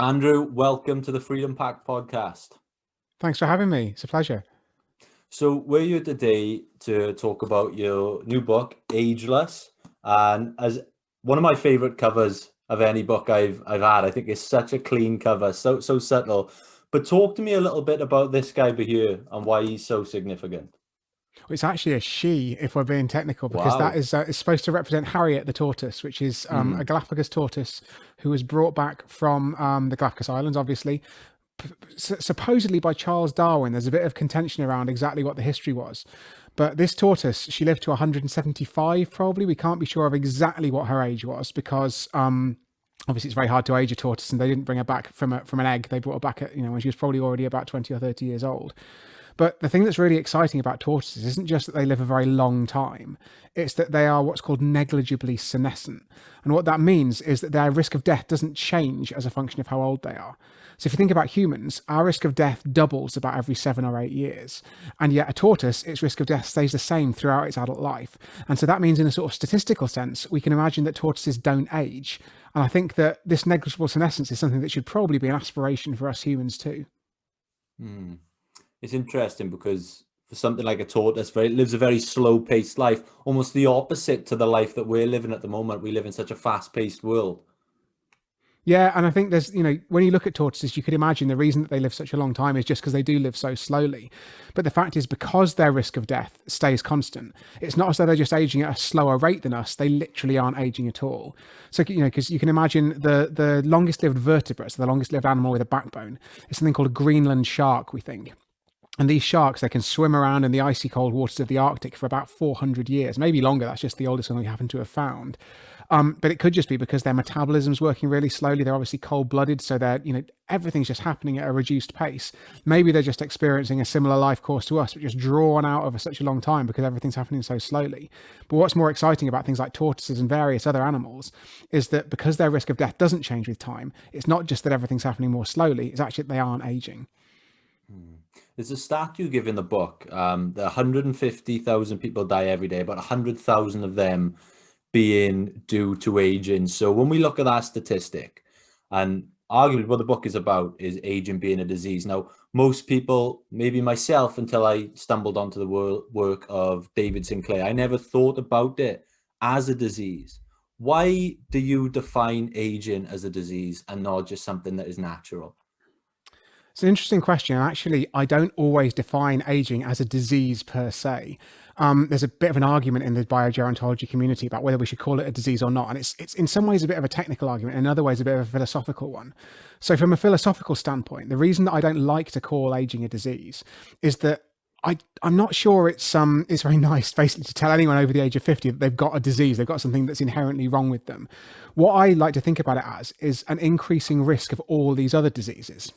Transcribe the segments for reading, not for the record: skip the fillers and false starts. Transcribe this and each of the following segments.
Andrew, welcome to the Freedom Pact podcast. Thanks for having me. It's a pleasure. So we're here today to talk about your new book, Ageless, and as one of my favorite covers of any book I've had. I think it's such a clean cover, so subtle. But talk to me a little bit about this guy here and why he's so significant. It's actually a she, if we're being technical, because that Wow. is supposed to represent Harriet the tortoise, which is a Galapagos tortoise who was brought back from the Galapagos Islands, obviously, supposedly by Charles Darwin. There's a bit of contention around exactly what the history was. But this tortoise, she lived to 175 probably. We can't be sure of exactly what her age was because obviously it's very hard to age a tortoise, and they didn't bring her back from an egg. They brought her back at, when she was probably already about 20 or 30 years old. But the thing that's really exciting about tortoises isn't just that they live a very long time, it's that they are what's called negligibly senescent. And what that means is that their risk of death doesn't change as a function of how old they are. So if you think about humans, our risk of death doubles about every 7 or 8 years. And yet a tortoise, its risk of death stays the same throughout its adult life. And so that means in a sort of statistical sense, we can imagine that tortoises don't age. And I think that this negligible senescence is something that should probably be an aspiration for us humans too. Hmm. It's interesting because for something like a tortoise, it lives a very slow-paced life, almost the opposite to the life that we're living at the moment. We live in such a fast-paced world. Yeah, and I think there's, when you look at tortoises, you could imagine the reason that they live such a long time is just because they do live so slowly. But the fact is, because their risk of death stays constant, it's not as though they're just aging at a slower rate than us. They literally aren't aging at all. So, because you can imagine the longest lived vertebrate, so the longest lived animal with a backbone, is something called a Greenland shark, we think. And these sharks, they can swim around in the icy cold waters of the Arctic for about 400 years, maybe longer. That's just the oldest one we happen to have found. But it could just be because their metabolism's working really slowly. They're obviously cold-blooded, so they're, everything's just happening at a reduced pace. Maybe they're just experiencing a similar life course to us, but just drawn out over such a long time because everything's happening so slowly. But what's more exciting about things like tortoises and various other animals is that because their risk of death doesn't change with time, it's not just that everything's happening more slowly, it's actually that they aren't aging. There's a stat you give in the book that 150,000 people die every day, about 100,000 of them being due to aging. So when we look at that statistic, and arguably what the book is about is aging being a disease. Now, most people, maybe myself, until I stumbled onto the work of David Sinclair, I never thought about it as a disease. Why do you define aging as a disease and not just something that is natural? It's an interesting question. Actually, I don't always define aging as a disease per se. There's a bit of an argument in the biogerontology community about whether we should call it a disease or not. And it's in some ways a bit of a technical argument, in other ways a bit of a philosophical one. So from a philosophical standpoint, the reason that I don't like to call aging a disease is that I'm not sure it's very nice basically to tell anyone over the age of 50 that they've got a disease, they've got something that's inherently wrong with them. What I like to think about it as is an increasing risk of all these other diseases.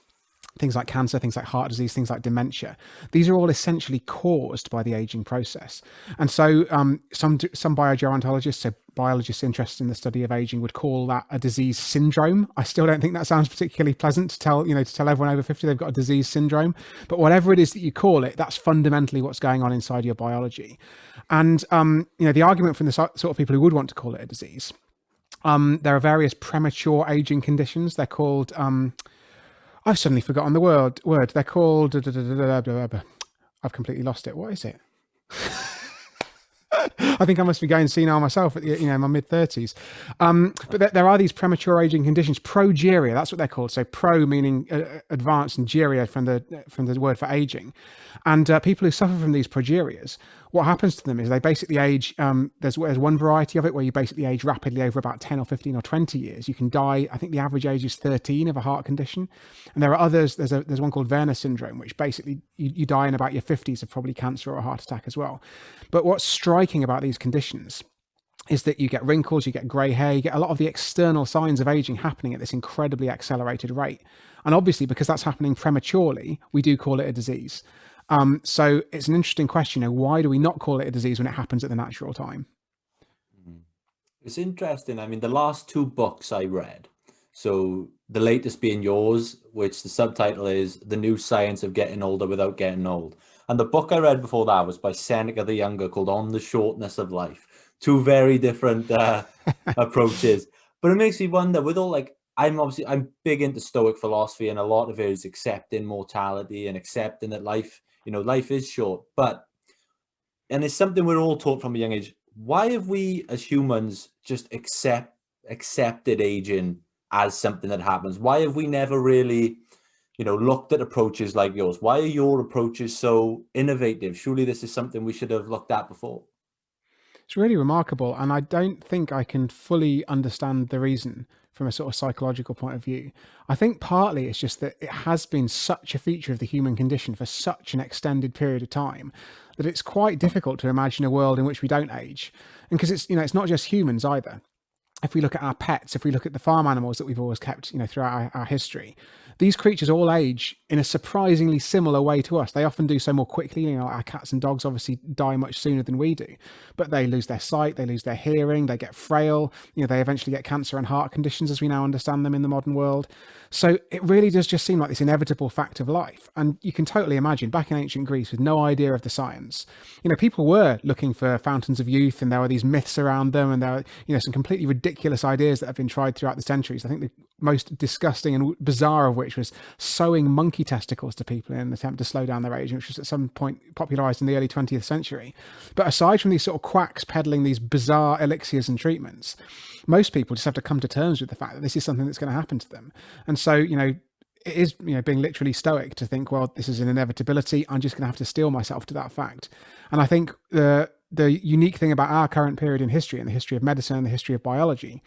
Things like cancer, things like heart disease, things like dementia. These are all essentially caused by the aging process. And so some biogerontologists, so biologists interested in the study of aging, would call that a disease syndrome. I still don't think that sounds particularly pleasant to tell everyone over 50 they've got a disease syndrome. But whatever it is that you call it, that's fundamentally what's going on inside your biology. And the argument from the sort of people who would want to call it a disease, there are various premature aging conditions. They're called I've suddenly forgotten the word. They're called. I've completely lost it. What is it? I think I must be going senile myself at my mid-30s. But there are these premature aging conditions. Progeria, that's what they're called. So pro meaning advanced, and geria from the word for aging. And people who suffer from these progerias, what happens to them is they basically age. There's one variety of it where you basically age rapidly over about 10 or 15 or 20 years. You can die. I think the average age is 13 of a heart condition. And there are others. There's one called Werner syndrome, which basically you die in about your 50s of probably cancer or a heart attack as well. But what's striking about these conditions is that you get wrinkles, you get grey hair, you get a lot of the external signs of aging happening at this incredibly accelerated rate. And obviously, because that's happening prematurely, we do call it a disease. So it's an interesting question. Why do we not call it a disease when it happens at the natural time? It's interesting. I mean, the last two books I read, so the latest being yours, which the subtitle is The New Science of Getting Older Without Getting Old. And the book I read before that was by Seneca the Younger, called On the Shortness of Life. Two very different approaches. But it makes me wonder, with all I'm big into Stoic philosophy, and a lot of it is accepting mortality and accepting that life, life is short. And it's something we're all taught from a young age. Why have we as humans just accepted aging as something that happens? Why have we never really, looked at approaches like yours? Why are your approaches so innovative? Surely this is something we should have looked at before. It's really remarkable, and I don't think I can fully understand the reason from a sort of psychological point of view. I think partly it's just that it has been such a feature of the human condition for such an extended period of time that it's quite difficult to imagine a world in which we don't age. And because it's not just humans either. If we look at our pets, if we look at the farm animals that we've always kept, throughout our history, these creatures all age in a surprisingly similar way to us. They often do so more quickly. Our cats and dogs obviously die much sooner than we do, but they lose their sight, they lose their hearing, they get frail. They eventually get cancer and heart conditions as we now understand them in the modern world. So it really does just seem like this inevitable fact of life. And you can totally imagine back in ancient Greece with no idea of the science, people were looking for fountains of youth, and there were these myths around them, and there were, some completely ridiculous ideas that have been tried throughout the centuries. I think the most disgusting and bizarre of which was sewing monkey testicles to people in an attempt to slow down their age, which was at some point popularized in the early 20th century. But aside from these sort of quacks peddling these bizarre elixirs and treatments, most people just have to come to terms with the fact that this is something that's going to happen to them. And so, it is, being literally stoic to think, well, this is an inevitability. I'm just going to have to steel myself to that fact. And I think the unique thing about our current period in history and the history of medicine and the history of biology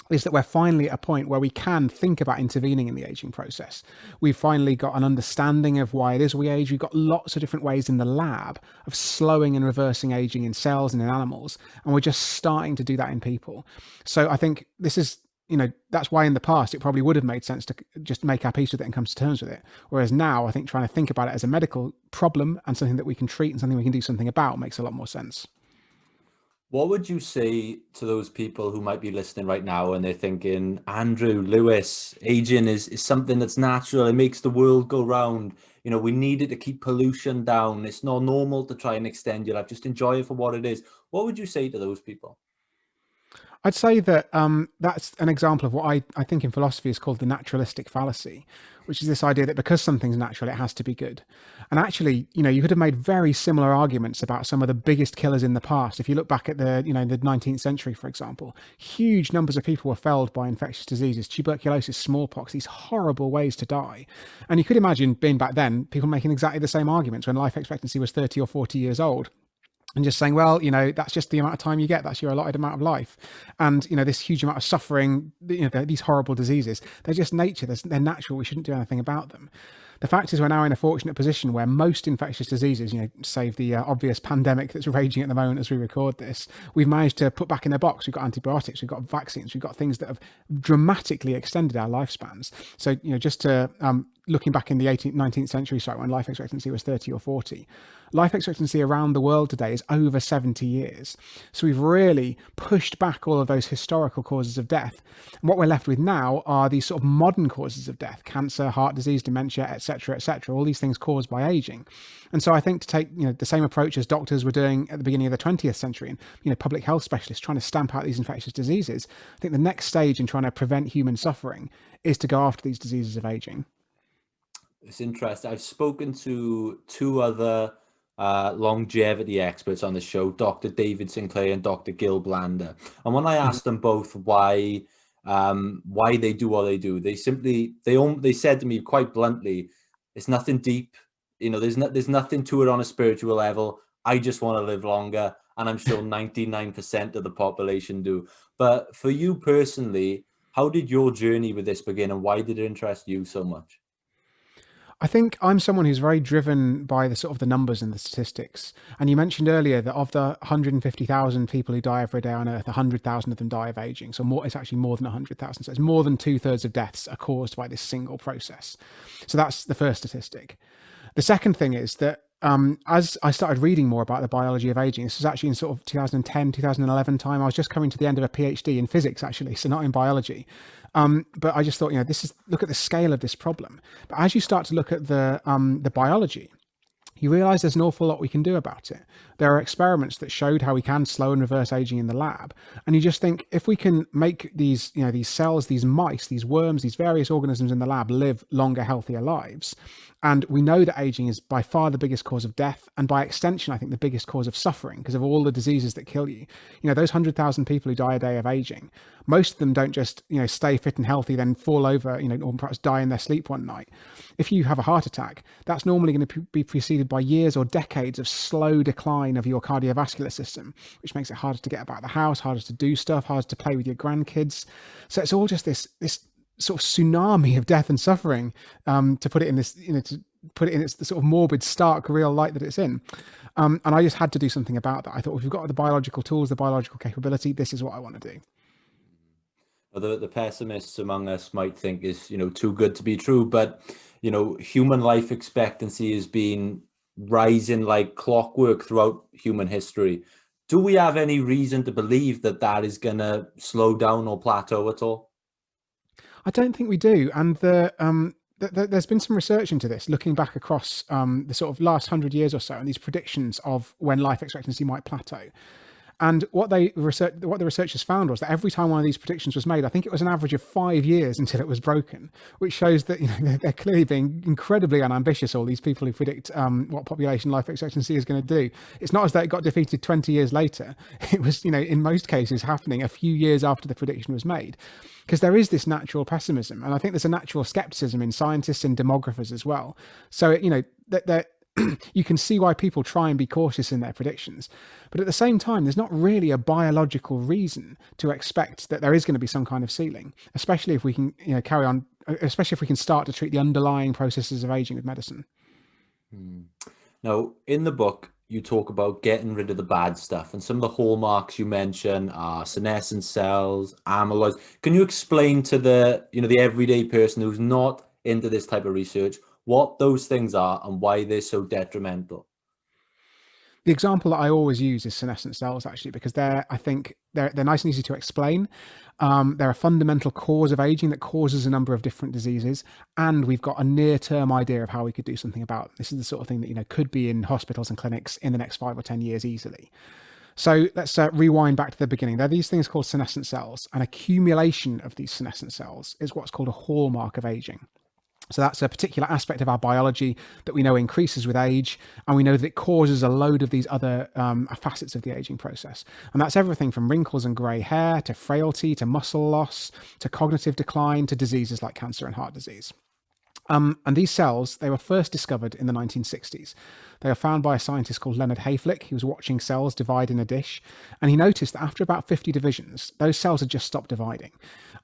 is that we're finally at a point where we can think about intervening in the aging process. We've finally got an understanding of why it is we age. We've got lots of different ways in the lab of slowing and reversing aging in cells and in animals, and we're just starting to do that in people. So I think this is, that's why in the past it probably would have made sense to just make our peace with it and come to terms with it. Whereas now I think trying to think about it as a medical problem and something that we can treat and something we can do something about makes a lot more sense. What would you say to those people who might be listening right now and they're thinking, Andrew, Lewis, aging is something that's natural. It makes the world go round. We need it to keep pollution down. It's not normal to try and extend your life. Just enjoy it for what it is. What would you say to those people? I'd say that that's an example of what I think in philosophy is called the naturalistic fallacy, which is this idea that because something's natural, it has to be good. And actually, you could have made very similar arguments about some of the biggest killers in the past. If you look back at the 19th century, for example, huge numbers of people were felled by infectious diseases, tuberculosis, smallpox, these horrible ways to die. And you could imagine being back then, people making exactly the same arguments when life expectancy was 30 or 40 years old. And just saying, well, that's just the amount of time you get. That's your allotted amount of life. And, this huge amount of suffering, these horrible diseases, they're just nature. They're natural. We shouldn't do anything about them. The fact is we're now in a fortunate position where most infectious diseases, save the obvious pandemic that's raging at the moment as we record this, we've managed to put back in a box. We've got antibiotics, we've got vaccines, we've got things that have dramatically extended our lifespans. So, just to looking back in the 19th century, when life expectancy was 30 or 40, life expectancy around the world today is over 70 years. So we've really pushed back all of those historical causes of death. And what we're left with now are these sort of modern causes of death: cancer, heart disease, dementia, etc., all these things caused by aging. And so I think to take the same approach as doctors were doing at the beginning of the 20th century, and public health specialists trying to stamp out these infectious diseases, I think the next stage in trying to prevent human suffering is to go after these diseases of aging. It's interesting. I've spoken to two other longevity experts on the show, Dr. David Sinclair and Dr. Gil Blander. And when I asked them both why they do what they do, they said to me quite bluntly, it's nothing deep. There's nothing to it on a spiritual level. I just want to live longer, and I'm sure 99% of the population do. But for you personally, how did your journey with this begin, and why did it interest you so much? I think I'm someone who's very driven by the sort of the numbers and the statistics. And you mentioned earlier that of the 150,000 people who die every day on Earth, 100,000 of them die of aging. So it's actually more than 100,000. So it's more than 2/3 of deaths are caused by this single process. So that's the first statistic. The second thing is that as I started reading more about the biology of aging, this was actually in sort of 2010, 2011 time. I was just coming to the end of a PhD in physics, actually, so not in biology. But I just thought, look at the scale of this problem. But as you start to look at the biology, you realize there's an awful lot we can do about it. There are experiments that showed how we can slow and reverse aging in the lab. And you just think, if we can make these, these cells, these mice, these worms, these various organisms in the lab live longer, healthier lives. And we know that aging is by far the biggest cause of death, and by extension, I think the biggest cause of suffering, because of all the diseases that kill you. Those 100,000 people who die a day of aging, most of them don't just, stay fit and healthy, then fall over, or perhaps die in their sleep one night. If you have a heart attack, that's normally going to be preceded by years or decades of slow decline of your cardiovascular system, which makes it harder to get about the house, harder to do stuff, harder to play with your grandkids. So it's all just this sort of tsunami of death and suffering, to put it in this, to put it in its the sort of morbid, stark, real light that it's in. And I just had to do something about that. I thought, if we've got the biological tools, the biological capability, this is what I want to do. Well, the pessimists among us might think is, too good to be true, but, human life expectancy has been rising like clockwork throughout human history. Do we have any reason to believe that that is going to slow down or plateau at all? I don't think we do. And there's been some research into this, looking back across the sort of last 100 years or so, and these predictions of when life expectancy might plateau. And what the researchers found was that every time one of these predictions was made, I think it was an average of 5 years until it was broken, which shows that they're clearly being incredibly unambitious, all these people who predict what population life expectancy is going to do. It's not as though it got defeated 20 years later. It was, in most cases, happening a few years after the prediction was made. Because there is this natural pessimism, and I think there's a natural skepticism in scientists and demographers as well. So, you can see why people try and be cautious in their predictions. But at the same time, there's not really a biological reason to expect that there is going to be some kind of ceiling, especially if we can carry on, especially if we can start to treat the underlying processes of aging with medicine. Now, in the book, you talk about getting rid of the bad stuff, and some of the hallmarks you mention are senescent cells, amyloids. Can you explain to the everyday person who's not into this type of research what those things are and why they're so detrimental? The example that I always use is senescent cells, actually, because they're nice and easy to explain. They're a fundamental cause of aging that causes a number of different diseases, and we've got a near-term idea of how we could do something about it. This is the sort of thing that could be in hospitals and clinics in the next 5 or 10 years easily. So let's rewind back to the beginning. There are these things called senescent cells. An accumulation of these senescent cells is what's called a hallmark of aging. So that's a particular aspect of our biology that we know increases with age, and we know that it causes a load of these other facets of the aging process. And that's everything from wrinkles and grey hair, to frailty, to muscle loss, to cognitive decline, to diseases like cancer and heart disease. And these cells, they were first discovered in the 1960s. They were found by a scientist called Leonard Hayflick. He was watching cells divide in a dish, and he noticed that after about 50 divisions, those cells had just stopped dividing.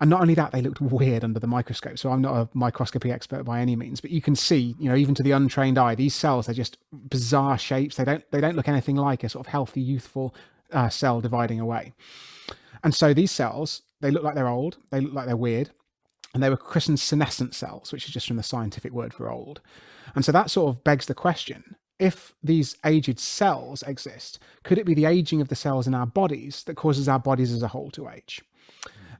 And not only that, they looked weird under the microscope. So I'm not a microscopy expert by any means, but you can see, even to the untrained eye, these cells, they're just bizarre shapes. They don't look anything like a sort of healthy, youthful cell dividing away. And so these cells, they look like they're old. They look like they're weird. And they were christened senescent cells, which is just from the scientific word for old. And so that sort of begs the question, if these aged cells exist, could it be the aging of the cells in our bodies that causes our bodies as a whole to age?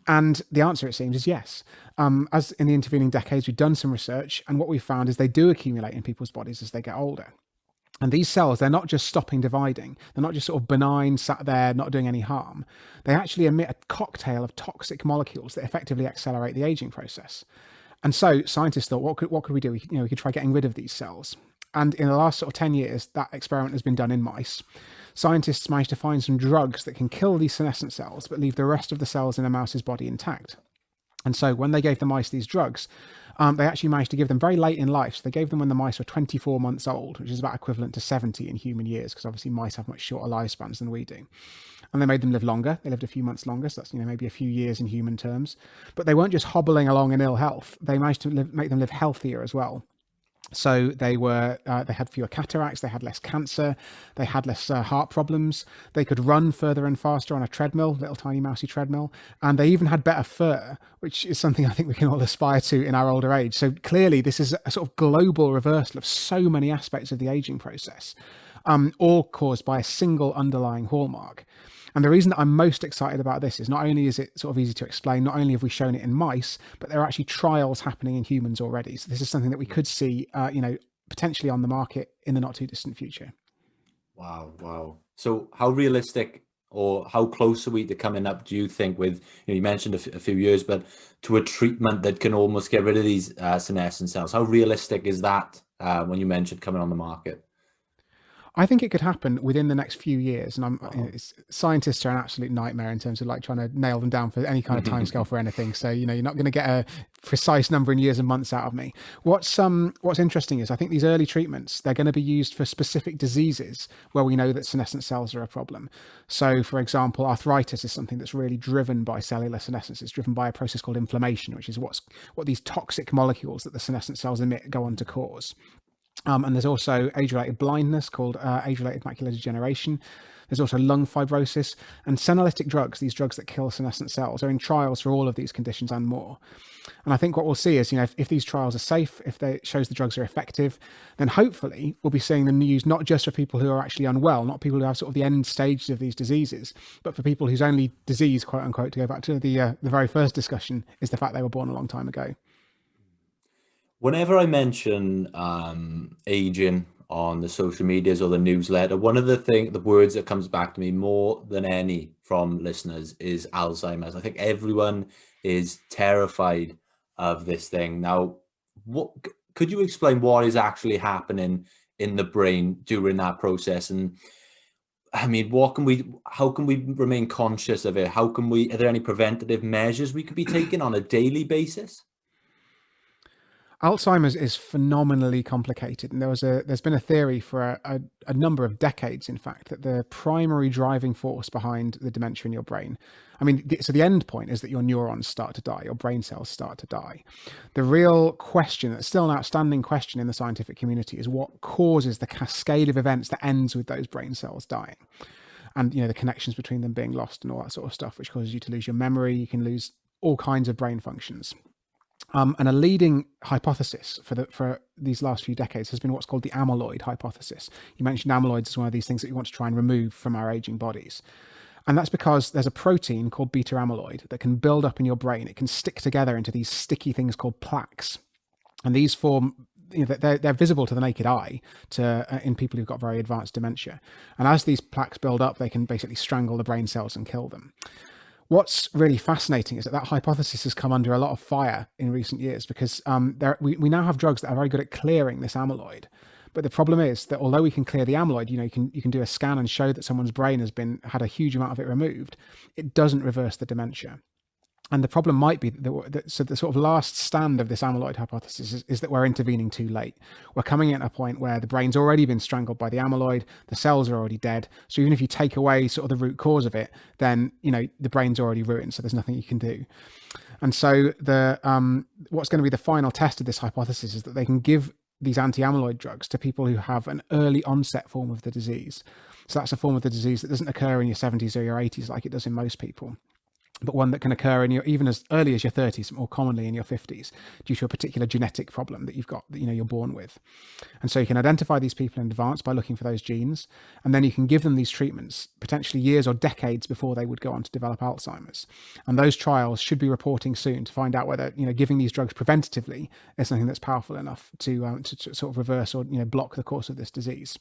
And the answer, it seems, is yes. As in the intervening decades, we've done some research, and what we've found is they do accumulate in people's bodies as they get older. And these cells, they're not just stopping dividing. They're not just sort of benign, sat there, not doing any harm. They actually emit a cocktail of toxic molecules that effectively accelerate the aging process. And so scientists thought, what could we do? We could try getting rid of these cells. And in the last sort of 10 years, that experiment has been done in mice. Scientists managed to find some drugs that can kill these senescent cells, but leave the rest of the cells in a mouse's body intact. And so when they gave the mice these drugs, they actually managed to give them very late in life. So they gave them when the mice were 24 months old, which is about equivalent to 70 in human years, because obviously mice have much shorter lifespans than we do. And they made them live longer. They lived a few months longer, so that's maybe a few years in human terms. But they weren't just hobbling along in ill health. They managed to make them live healthier as well. So they had fewer cataracts, they had less cancer, they had less heart problems, they could run further and faster on a treadmill, little tiny mousy treadmill, and they even had better fur, which is something I think we can all aspire to in our older age. So clearly this is a sort of global reversal of so many aspects of the aging process, all caused by a single underlying hallmark. And the reason that I'm most excited about this is not only is it sort of easy to explain, not only have we shown it in mice, but there are actually trials happening in humans already. So this is something that we could see, potentially on the market in the not too distant future. Wow. So how realistic or how close are we to coming up, do you think, with, you mentioned a few years, but to a treatment that can almost get rid of these senescent cells? How realistic is that when you mentioned coming on the market? I think it could happen within the next few years, and Wow. scientists are an absolute nightmare in terms of like trying to nail them down for any kind of timescale for anything. So you're not going to get a precise number in years and months out of me. What's interesting is I think these early treatments, they're going to be used for specific diseases where we know that senescent cells are a problem. So, for example, arthritis is something that's really driven by cellular senescence. It's driven by a process called inflammation, which is what these toxic molecules that the senescent cells emit go on to cause. And there's also age-related blindness called age-related macular degeneration. There's also lung fibrosis, and senolytic drugs, these drugs that kill senescent cells, are in trials for all of these conditions and more. And I think what we'll see is, if these trials are safe, if it shows the drugs are effective, then hopefully we'll be seeing them used not just for people who are actually unwell, not people who have sort of the end stages of these diseases, but for people whose only disease, quote unquote, to go back to the very first discussion, is the fact they were born a long time ago. Whenever I mention aging on the social medias or the newsletter, one of the words that comes back to me more than any from listeners is Alzheimer's. I think everyone is terrified of this thing. Now, could you explain what is actually happening in the brain during that process? And I mean, how can we remain conscious of it? Are there any preventative measures we could be taking on a daily basis? Alzheimer's is phenomenally complicated, and there's been a theory for a number of decades, in fact, that the primary driving force behind the dementia in your brain, so the end point is that your neurons start to die, your brain cells start to die. The real question, that's still an outstanding question in the scientific community, is what causes the cascade of events that ends with those brain cells dying, and the connections between them being lost and all that sort of stuff, which causes you to lose your memory. You can lose all kinds of brain functions. And a leading hypothesis for these last few decades has been what's called the amyloid hypothesis. You mentioned amyloids as one of these things that you want to try and remove from our aging bodies. And that's because there's a protein called beta amyloid that can build up in your brain. It can stick together into these sticky things called plaques. And these form, they're visible to the naked eye in people who've got very advanced dementia. And as these plaques build up, they can basically strangle the brain cells and kill them. What's really fascinating is that hypothesis has come under a lot of fire in recent years because we now have drugs that are very good at clearing this amyloid. But the problem is that although we can clear the amyloid, you can do a scan and show that someone's brain has had a huge amount of it removed, it doesn't reverse the dementia. And the problem might be that so the sort of last stand of this amyloid hypothesis is that we're intervening too late. We're coming at a point where the brain's already been strangled by the amyloid, the cells are already dead. So even if you take away sort of the root cause of it, then the brain's already ruined. So there's nothing you can do. And so what's going to be the final test of this hypothesis is that they can give these anti-amyloid drugs to people who have an early onset form of the disease. So that's a form of the disease that doesn't occur in your 70s or your 80s like it does in most people, but one that can occur in even as early as your 30s, more commonly in your 50s, due to a particular genetic problem that you've got, that you're born with. And so you can identify these people in advance by looking for those genes, and then you can give them these treatments potentially years or decades before they would go on to develop Alzheimer's. And those trials should be reporting soon to find out whether giving these drugs preventatively is something that's powerful enough to sort of reverse or block the course of this disease.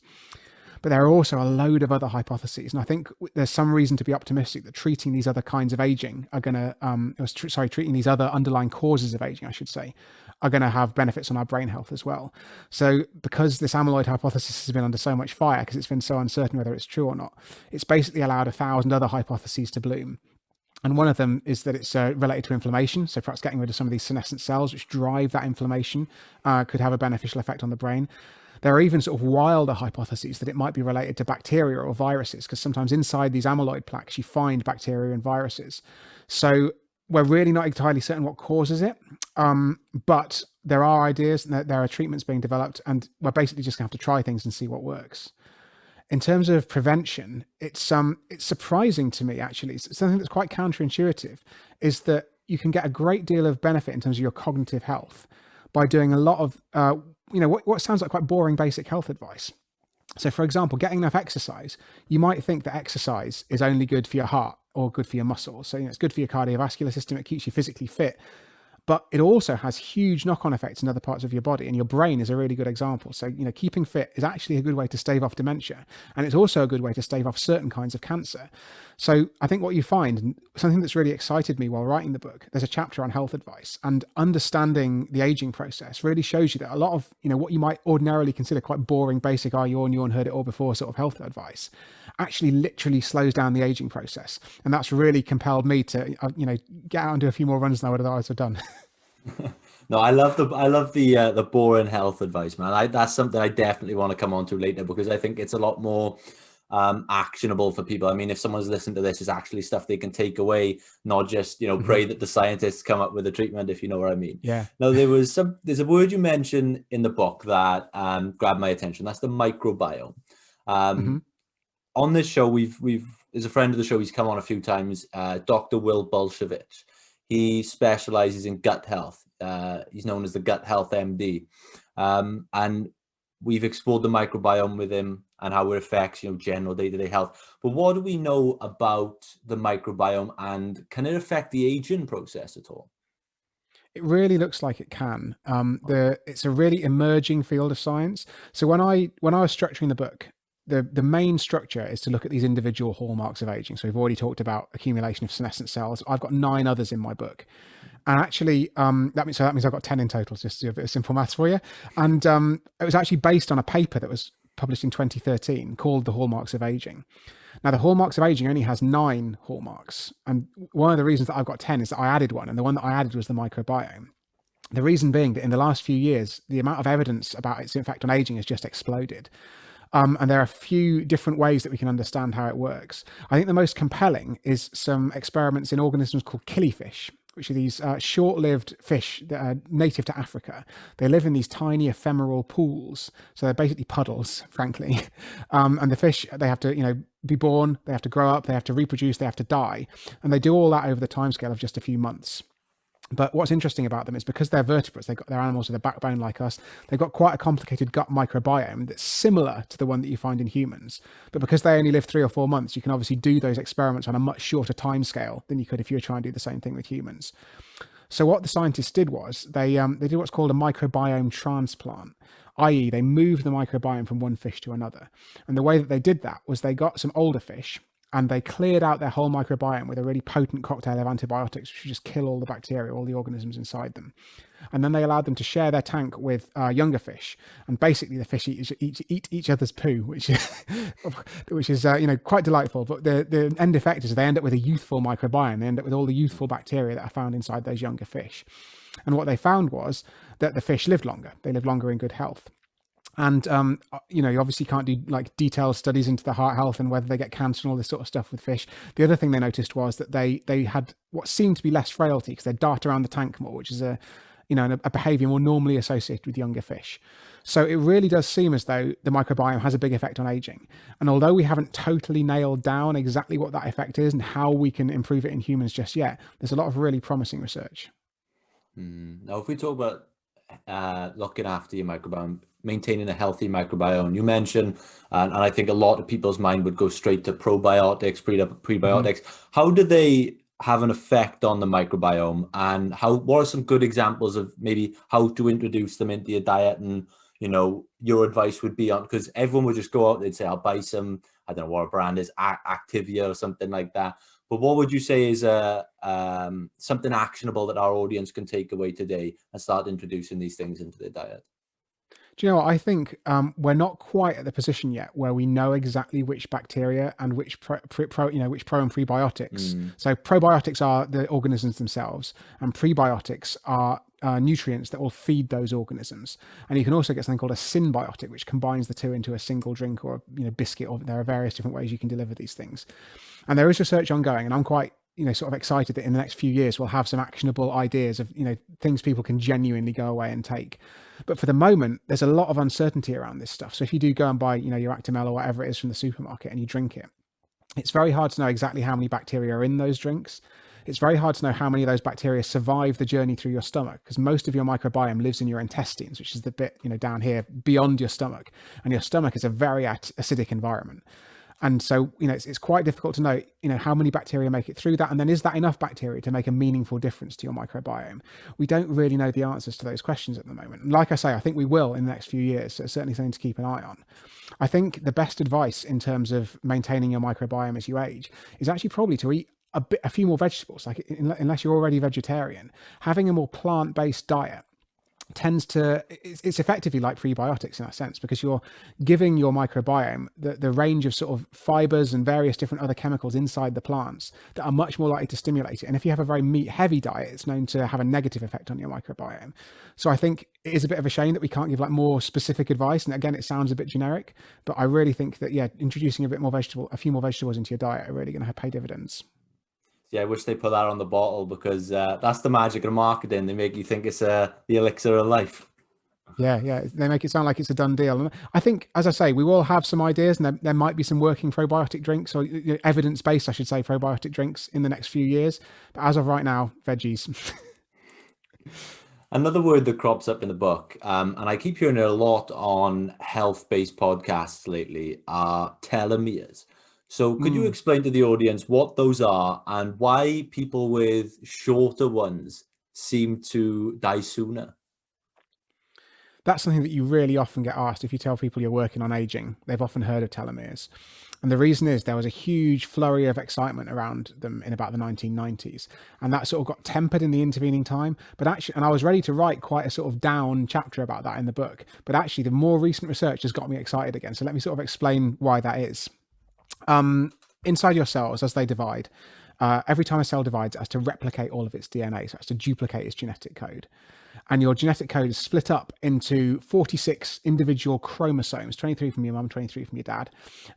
But there are also a load of other hypotheses. And I think there's some reason to be optimistic that treating these other kinds of aging are going to, treating these other underlying causes of aging, I should say, are going to have benefits on our brain health as well. So because this amyloid hypothesis has been under so much fire, because it's been so uncertain whether it's true or not, it's basically allowed 1,000 other hypotheses to bloom. And one of them is that it's related to inflammation. So perhaps getting rid of some of these senescent cells, which drive that inflammation, could have a beneficial effect on the brain. There are even sort of wilder hypotheses that it might be related to bacteria or viruses, because sometimes inside these amyloid plaques, you find bacteria and viruses. So we're really not entirely certain what causes it, but there are ideas and there are treatments being developed, and we're basically just going to have to try things and see what works. In terms of prevention, it's surprising to me, actually. It's something that's quite counterintuitive, is that you can get a great deal of benefit in terms of your cognitive health by doing a lot of what sounds like quite boring basic health advice. So for example, getting enough exercise, you might think that exercise is only good for your heart or good for your muscles. So it's good for your cardiovascular system, it keeps you physically fit. but it also has huge knock-on effects in other parts of your body, and your brain is a really good example. So, keeping fit is actually a good way to stave off dementia, and it's also a good way to stave off certain kinds of cancer. So I think what you find, and something that's really excited me while writing the book, there's a chapter on health advice, and understanding the aging process really shows you that a lot of, what you might ordinarily consider quite boring, basic, yawn, heard it all before sort of health advice, actually literally slows down the aging process. And that's really compelled me to, get out and do a few more runs than I would otherwise have done. No, I love the boring health advice, man. That's something I definitely want to come on to later, because I think it's a lot more actionable for people. I mean, if someone's listening to this, it's actually stuff they can take away, not just, pray that the scientists come up with a treatment, if you know what I mean. Yeah. Now, there's a word you mentioned in the book that grabbed my attention. That's the microbiome. On this show, we've as a friend of the show, he's come on a few times, Dr. Will Bolshevich. He specializes in gut health. He's known as the Gut Health MD. And we've explored the microbiome with him and how it affects, general day-to-day health. But what do we know about the microbiome, and can it affect the aging process at all? It really looks like it can. It's a really emerging field of science. So when I was structuring the book, the main structure is to look at these individual hallmarks of aging. So we've already talked about accumulation of senescent cells. I've got 9 others in my book. And actually, that means I've got 10 in total, just to do a bit of simple maths for you. And it was actually based on a paper that was published in 2013 called The Hallmarks of Aging. Now, the Hallmarks of Aging only has 9 hallmarks. And one of the reasons that I've got 10 is that I added one. And the one that I added was the microbiome. The reason being that in the last few years, the amount of evidence about its effect on aging has just exploded. And there are a few different ways that we can understand how it works. I think the most compelling is some experiments in organisms called killifish, which are these short-lived fish that are native to Africa. They live in these tiny ephemeral pools. So they're basically puddles, frankly. And the fish, they have to, be born, they have to grow up, they have to reproduce, they have to die. And they do all that over the timescale of just a few months. But what's interesting about them is because they're vertebrates, they're animals with a backbone like us, they've got quite a complicated gut microbiome that's similar to the one that you find in humans. But because they only live 3 or 4 months, you can obviously do those experiments on a much shorter time scale than you could if you were trying to do the same thing with humans. So what the scientists did was they did what's called a microbiome transplant, i.e. they moved the microbiome from one fish to another. And the way that they did that was they got some older fish, and they cleared out their whole microbiome with a really potent cocktail of antibiotics, which would just kill all the bacteria, all the organisms inside them. And then they allowed them to share their tank with younger fish. And basically the fish eat each other's poo, which is quite delightful. But the end effect is they end up with a youthful microbiome. They end up with all the youthful bacteria that are found inside those younger fish. And what they found was that the fish lived longer. They lived longer in good health. And, you obviously can't do like detailed studies into the heart health and whether they get cancer and all this sort of stuff with fish. The other thing they noticed was that they had what seemed to be less frailty because they dart around the tank more, which is a behavior more normally associated with younger fish. So it really does seem as though the microbiome has a big effect on aging. And although we haven't totally nailed down exactly what that effect is and how we can improve it in humans just yet, there's a lot of really promising research. Now, if we talk about looking after your microbiome, maintaining a healthy microbiome, you mentioned, and I think a lot of people's mind would go straight to probiotics, prebiotics. How do they have an effect on the microbiome, and what are some good examples of maybe how to introduce them into your diet? And your advice would be on, because everyone would just go out, they'd say, I'll buy some, I don't know what a brand is, Activia or something like that. But what would you say is something actionable that our audience can take away today and start introducing these things into their diet? Do you know what? I think we're not quite at the position yet where we know exactly which bacteria and which pro and prebiotics. So probiotics are the organisms themselves, and prebiotics are nutrients that will feed those organisms. And you can also get something called a symbiotic, which combines the two into a single drink or biscuit. Or there are various different ways you can deliver these things. And there is research ongoing, and I'm quite sort of excited that in the next few years we'll have some actionable ideas of things people can genuinely go away and take. But for the moment, there's a lot of uncertainty around this stuff. So if you do go and buy your Actimel or whatever it is from the supermarket and you drink it, it's very hard to know exactly how many bacteria are in those drinks. It's very hard to know how many of those bacteria survive the journey through your stomach, because most of your microbiome lives in your intestines, which is the bit down here beyond your stomach, and your stomach is a very acidic environment. And so, it's quite difficult to know, how many bacteria make it through that. And then is that enough bacteria to make a meaningful difference to your microbiome? We don't really know the answers to those questions at the moment. And like I say, I think we will in the next few years. So it's certainly something to keep an eye on. I think the best advice in terms of maintaining your microbiome as you age is actually probably to eat a few more vegetables. Like, unless you're already vegetarian, having a more plant-based diet it's effectively like prebiotics in that sense, because you're giving your microbiome the range of sort of fibers and various different other chemicals inside the plants that are much more likely to stimulate it. And if you have a very meat heavy diet, it's known to have a negative effect on your microbiome. So I think it is a bit of a shame that we can't give like more specific advice. And again, it sounds a bit generic, but I really think that, introducing a few more vegetables into your diet are really going to pay dividends. Yeah, I wish they put that on the bottle, because that's the magic of marketing. They make you think it's the elixir of life. Yeah, they make it sound like it's a done deal. And I think, as I say, we will have some ideas, and there might be some working probiotic drinks, or evidence-based, I should say, probiotic drinks in the next few years. But as of right now, veggies. Another word that crops up in the book, and I keep hearing it a lot on health-based podcasts lately, are telomeres. So could you explain to the audience what those are and why people with shorter ones seem to die sooner? That's something that you really often get asked. If you tell people you're working on aging, they've often heard of telomeres. And the reason is there was a huge flurry of excitement around them in about the 1990s. And that sort of got tempered in the intervening time. But actually, and I was ready to write quite a sort of down chapter about that in the book. But actually, the more recent research has got me excited again. So let me sort of explain why that is. Inside your cells, as they divide, every time a cell divides, it has to replicate all of its DNA, so it has to duplicate its genetic code. And your genetic code is split up into 46 individual chromosomes, 23 from your mum, 23 from your dad.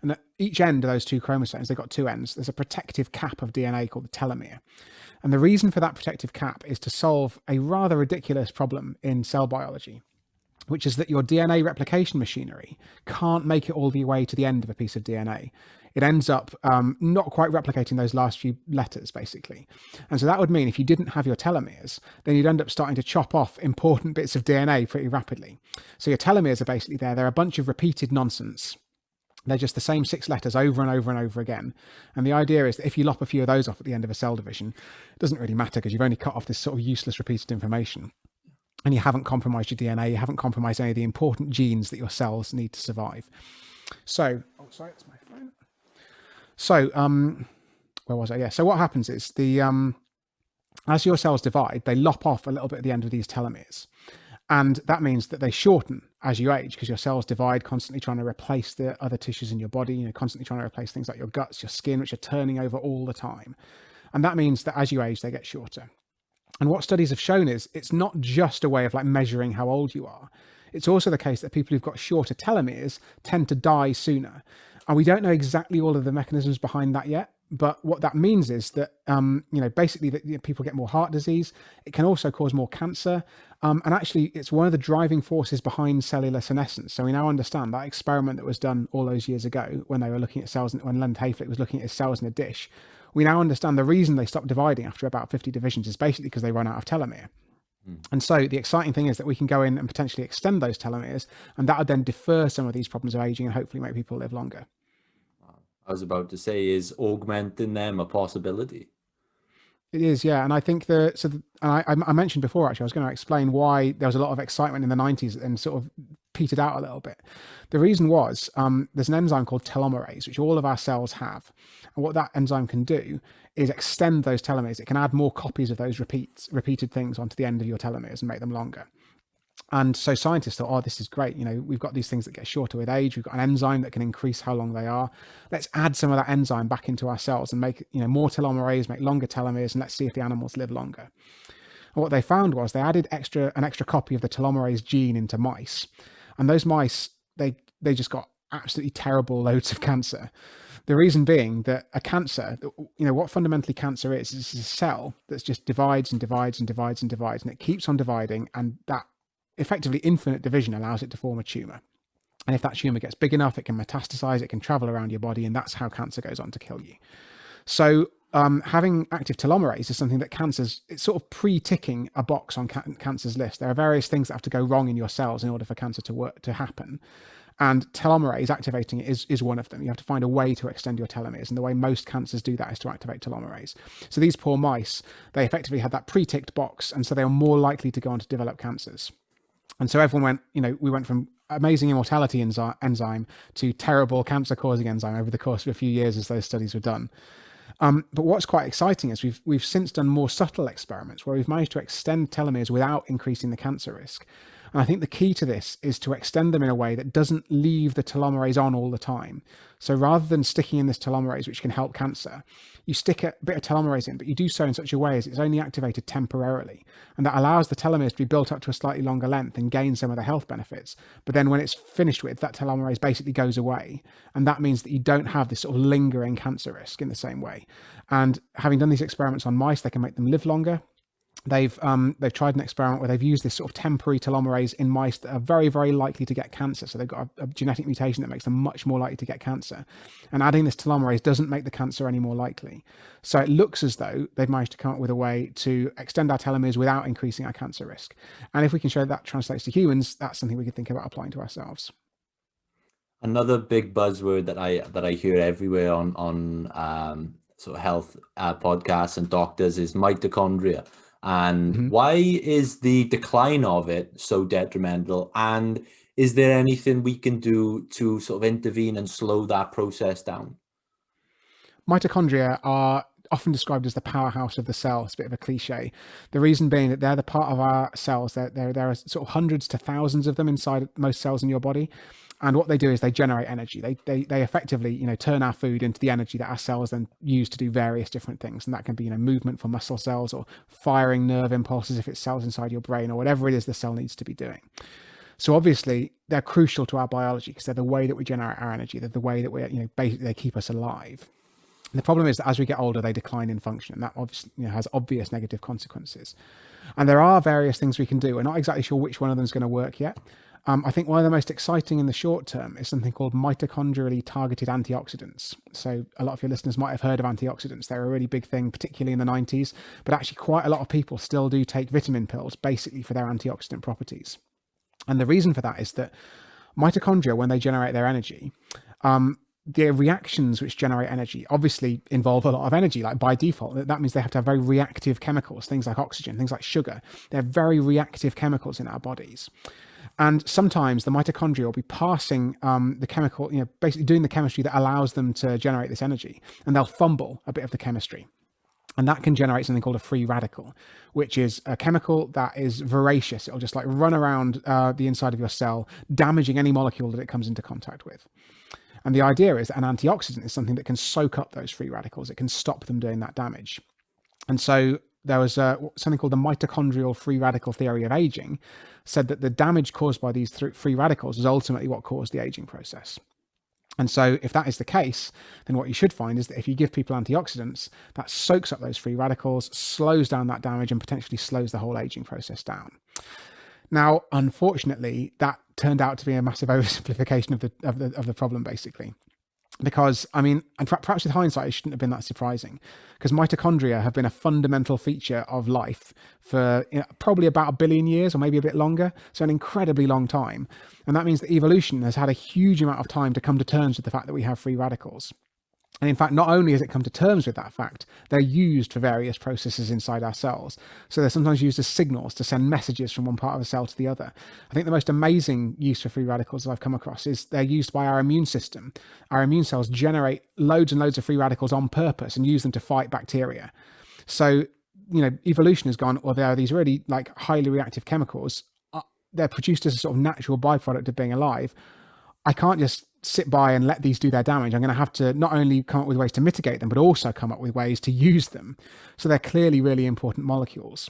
And at each end of those two chromosomes, they've got two ends. There's a protective cap of DNA called the telomere. And the reason for that protective cap is to solve a rather ridiculous problem in cell biology, which is that your DNA replication machinery can't make it all the way to the end of a piece of DNA. It ends up not quite replicating those last few letters, basically. And so that would mean if you didn't have your telomeres, then you'd end up starting to chop off important bits of DNA pretty rapidly. So your telomeres are basically there. They're a bunch of repeated nonsense. They're just the same 6 letters over and over and over again. And the idea is that if you lop a few of those off at the end of a cell division, it doesn't really matter, because you've only cut off this sort of useless repeated information. And you haven't compromised your DNA, you haven't compromised any of the important genes that your cells need to survive. So, sorry, that's my phone. So, where was I? Yeah. So what happens is as your cells divide, they lop off a little bit at the end of these telomeres. And that means that they shorten as you age, because your cells divide, constantly trying to replace the other tissues in your body, constantly trying to replace things like your guts, your skin, which are turning over all the time. And that means that as you age, they get shorter. And what studies have shown is it's not just a way of like measuring how old you are. It's also the case that people who've got shorter telomeres tend to die sooner. And we don't know exactly all of the mechanisms behind that yet. But what that means is that, basically that people get more heart disease. It can also cause more cancer. And actually, it's one of the driving forces behind cellular senescence. So we now understand that experiment that was done all those years ago when they were looking at cells, when Leonard Hayflick was looking at his cells in a dish. We now understand the reason they stopped dividing after about 50 divisions is basically because they run out of telomere. And so the exciting thing is that we can go in and potentially extend those telomeres, and that would then defer some of these problems of aging and hopefully make people live longer. I was about to say, is augmenting them a possibility? It is, yeah. And I think I mentioned before, actually, I was going to explain why there was a lot of excitement in the 90s and sort of petered out a little bit. The reason was there's an enzyme called telomerase, which all of our cells have. And what that enzyme can do is extend those telomeres. It can add more copies of those repeated things onto the end of your telomeres and make them longer. And so scientists thought, oh, this is great. We've got these things that get shorter with age. We've got an enzyme that can increase how long they are. Let's add some of that enzyme back into our cells and make, more telomerase, make longer telomeres, and let's see if the animals live longer. And what they found was they added an extra copy of the telomerase gene into mice. And those mice, they just got absolutely terrible loads of cancer. The reason being that a cancer, what fundamentally cancer is a cell that's just divides and divides and divides and divides, and it keeps on dividing, and that effectively infinite division allows it to form a tumor. And if that tumor gets big enough, it can metastasize, it can travel around your body, and that's how cancer goes on to kill you. So having active telomerase is something that it's sort of pre-ticking a box on cancer's list. There are various things that have to go wrong in your cells in order for cancer to happen. And telomerase, activating it is one of them. You have to find a way to extend your telomeres. And the way most cancers do that is to activate telomerase. So these poor mice, they effectively had that pre-ticked box. And so they were more likely to go on to develop cancers. And so everyone went, we went from amazing immortality enzyme to terrible cancer-causing enzyme over the course of a few years as those studies were done. But what's quite exciting is we've since done more subtle experiments where we've managed to extend telomeres without increasing the cancer risk. And I think the key to this is to extend them in a way that doesn't leave the telomerase on all the time. So rather than sticking in this telomerase, which can help cancer, you stick a bit of telomerase in, but you do so in such a way as it's only activated temporarily. And that allows the telomeres to be built up to a slightly longer length and gain some of the health benefits. But then when it's finished with, that telomerase basically goes away. And that means that you don't have this sort of lingering cancer risk in the same way. And having done these experiments on mice, they can make them live longer. They've tried an experiment where they've used this sort of temporary telomerase in mice that are very, very likely to get cancer. So they've got a genetic mutation that makes them much more likely to get cancer. And adding this telomerase doesn't make the cancer any more likely. So it looks as though they've managed to come up with a way to extend our telomeres without increasing our cancer risk. And if we can show that translates to humans, that's something we could think about applying to ourselves. Another big buzzword that I hear everywhere on sort of health podcasts and doctors is mitochondria. And why is the decline of it so detrimental? And is there anything we can do to sort of intervene and slow that process down? Mitochondria are often described as the powerhouse of the cell. It's a bit of a cliche. The reason being that they're the part of our cells. There are sort of hundreds to thousands of them inside most cells in your body. And what they do is they generate energy. They effectively, turn our food into the energy that our cells then use to do various different things. And that can be, movement for muscle cells or firing nerve impulses if it's cells inside your brain or whatever it is the cell needs to be doing. So obviously they're crucial to our biology because they're the way that we generate our energy. They're the way that we, basically they keep us alive. And the problem is that as we get older, they decline in function, and that obviously has obvious negative consequences. And there are various things we can do. We're not exactly sure which one of them is going to work yet. I think one of the most exciting in the short term is something called mitochondrially targeted antioxidants. So a lot of your listeners might have heard of antioxidants. They're a really big thing, particularly in the 90s, but actually quite a lot of people still do take vitamin pills basically for their antioxidant properties. And the reason for that is that mitochondria, when they generate their energy, the reactions which generate energy obviously involve a lot of energy, like by default. That means they have to have very reactive chemicals, things like oxygen, things like sugar. They're very reactive chemicals in our bodies. And sometimes the mitochondria will be passing the chemical, basically doing the chemistry that allows them to generate this energy. And they'll fumble a bit of the chemistry. And that can generate something called a free radical, which is a chemical that is voracious. It'll just like run around the inside of your cell, damaging any molecule that it comes into contact with. And the idea is that an antioxidant is something that can soak up those free radicals. It can stop them doing that damage. And so there was something called the mitochondrial free radical theory of aging, said that the damage caused by these free radicals is ultimately what caused the aging process. And so if that is the case, then what you should find is that if you give people antioxidants, that soaks up those free radicals, slows down that damage, and potentially slows the whole aging process down. Now, unfortunately, that turned out to be a massive oversimplification of the problem, basically. Because, and perhaps with hindsight, it shouldn't have been that surprising, because mitochondria have been a fundamental feature of life for probably about 1 billion years or maybe a bit longer, so an incredibly long time. And that means that evolution has had a huge amount of time to come to terms with the fact that we have free radicals. And in fact, not only has it come to terms with that fact, they're used for various processes inside our cells. So they're sometimes used as signals to send messages from one part of a cell to the other. I think the most amazing use for free radicals that I've come across is they're used by our immune system. Our immune cells generate loads and loads of free radicals on purpose and use them to fight bacteria. So, evolution has gone, well, there are these really like highly reactive chemicals. They're produced as a sort of natural byproduct of being alive. I can't just sit by and let these do their damage. I'm going to have to not only come up with ways to mitigate them, but also come up with ways to use them. So they're clearly really important molecules,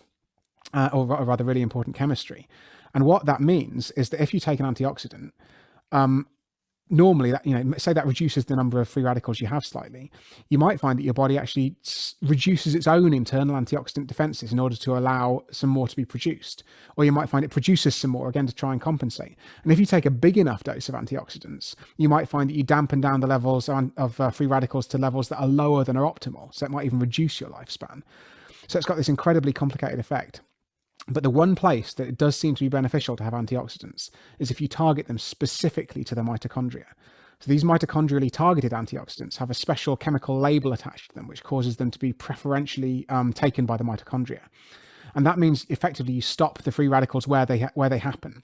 or rather really important chemistry. And what that means is that if you take an antioxidant, normally that, say that reduces the number of free radicals you have slightly, you might find that your body actually reduces its own internal antioxidant defenses in order to allow some more to be produced. Or you might find it produces some more, again, to try and compensate. And if you take a big enough dose of antioxidants, you might find that you dampen down the levels of free radicals to levels that are lower than are optimal. So it might even reduce your lifespan. So it's got this incredibly complicated effect. But the one place that it does seem to be beneficial to have antioxidants is if you target them specifically to the mitochondria. So these mitochondrially targeted antioxidants have a special chemical label attached to them, which causes them to be preferentially taken by the mitochondria. And that means effectively you stop the free radicals where they happen.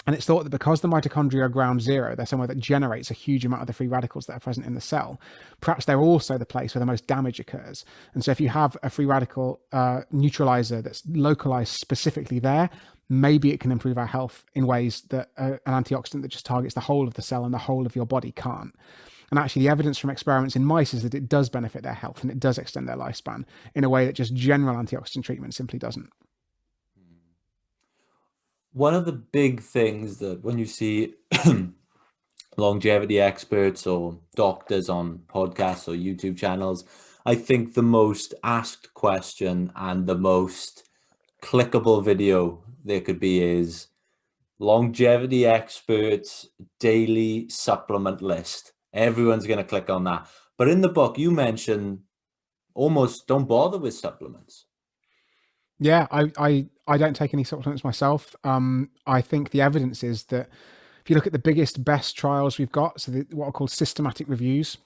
And it's thought that because the mitochondria are ground zero, they're somewhere that generates a huge amount of the free radicals that are present in the cell. Perhaps they're also the place where the most damage occurs. And so if you have a free radical neutralizer that's localized specifically there, maybe it can improve our health in ways that an antioxidant that just targets the whole of the cell and the whole of your body can't. And actually the evidence from experiments in mice is that it does benefit their health and it does extend their lifespan in a way that just general antioxidant treatment simply doesn't. One of the big things that when you see longevity experts or doctors on podcasts or YouTube channels, I think the most asked question and the most clickable video there could be is longevity experts daily supplement list. Everyone's going to click on that. But in the book, you mention almost don't bother with supplements. Yeah, I don't take any supplements myself. I think the evidence is that if you look at the biggest, best trials we've got, so what are called systematic reviews,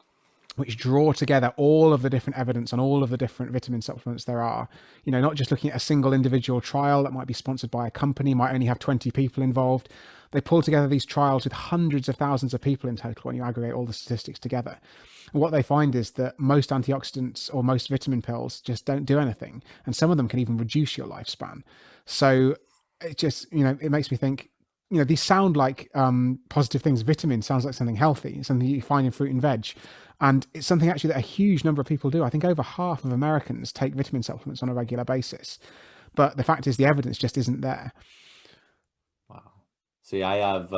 which draw together all of the different evidence on all of the different vitamin supplements there are, not just looking at a single individual trial that might be sponsored by a company, might only have 20 people involved. They pull together these trials with hundreds of thousands of people in total when you aggregate all the statistics together. And what they find is that most antioxidants or most vitamin pills just don't do anything. And some of them can even reduce your lifespan. So it just, it makes me think, these sound like positive things. Vitamin sounds like something healthy, something you find in fruit and veg. And it's something actually that a huge number of people do. I think over half of Americans take vitamin supplements on a regular basis. But the fact is the evidence just isn't there. Wow. See, I have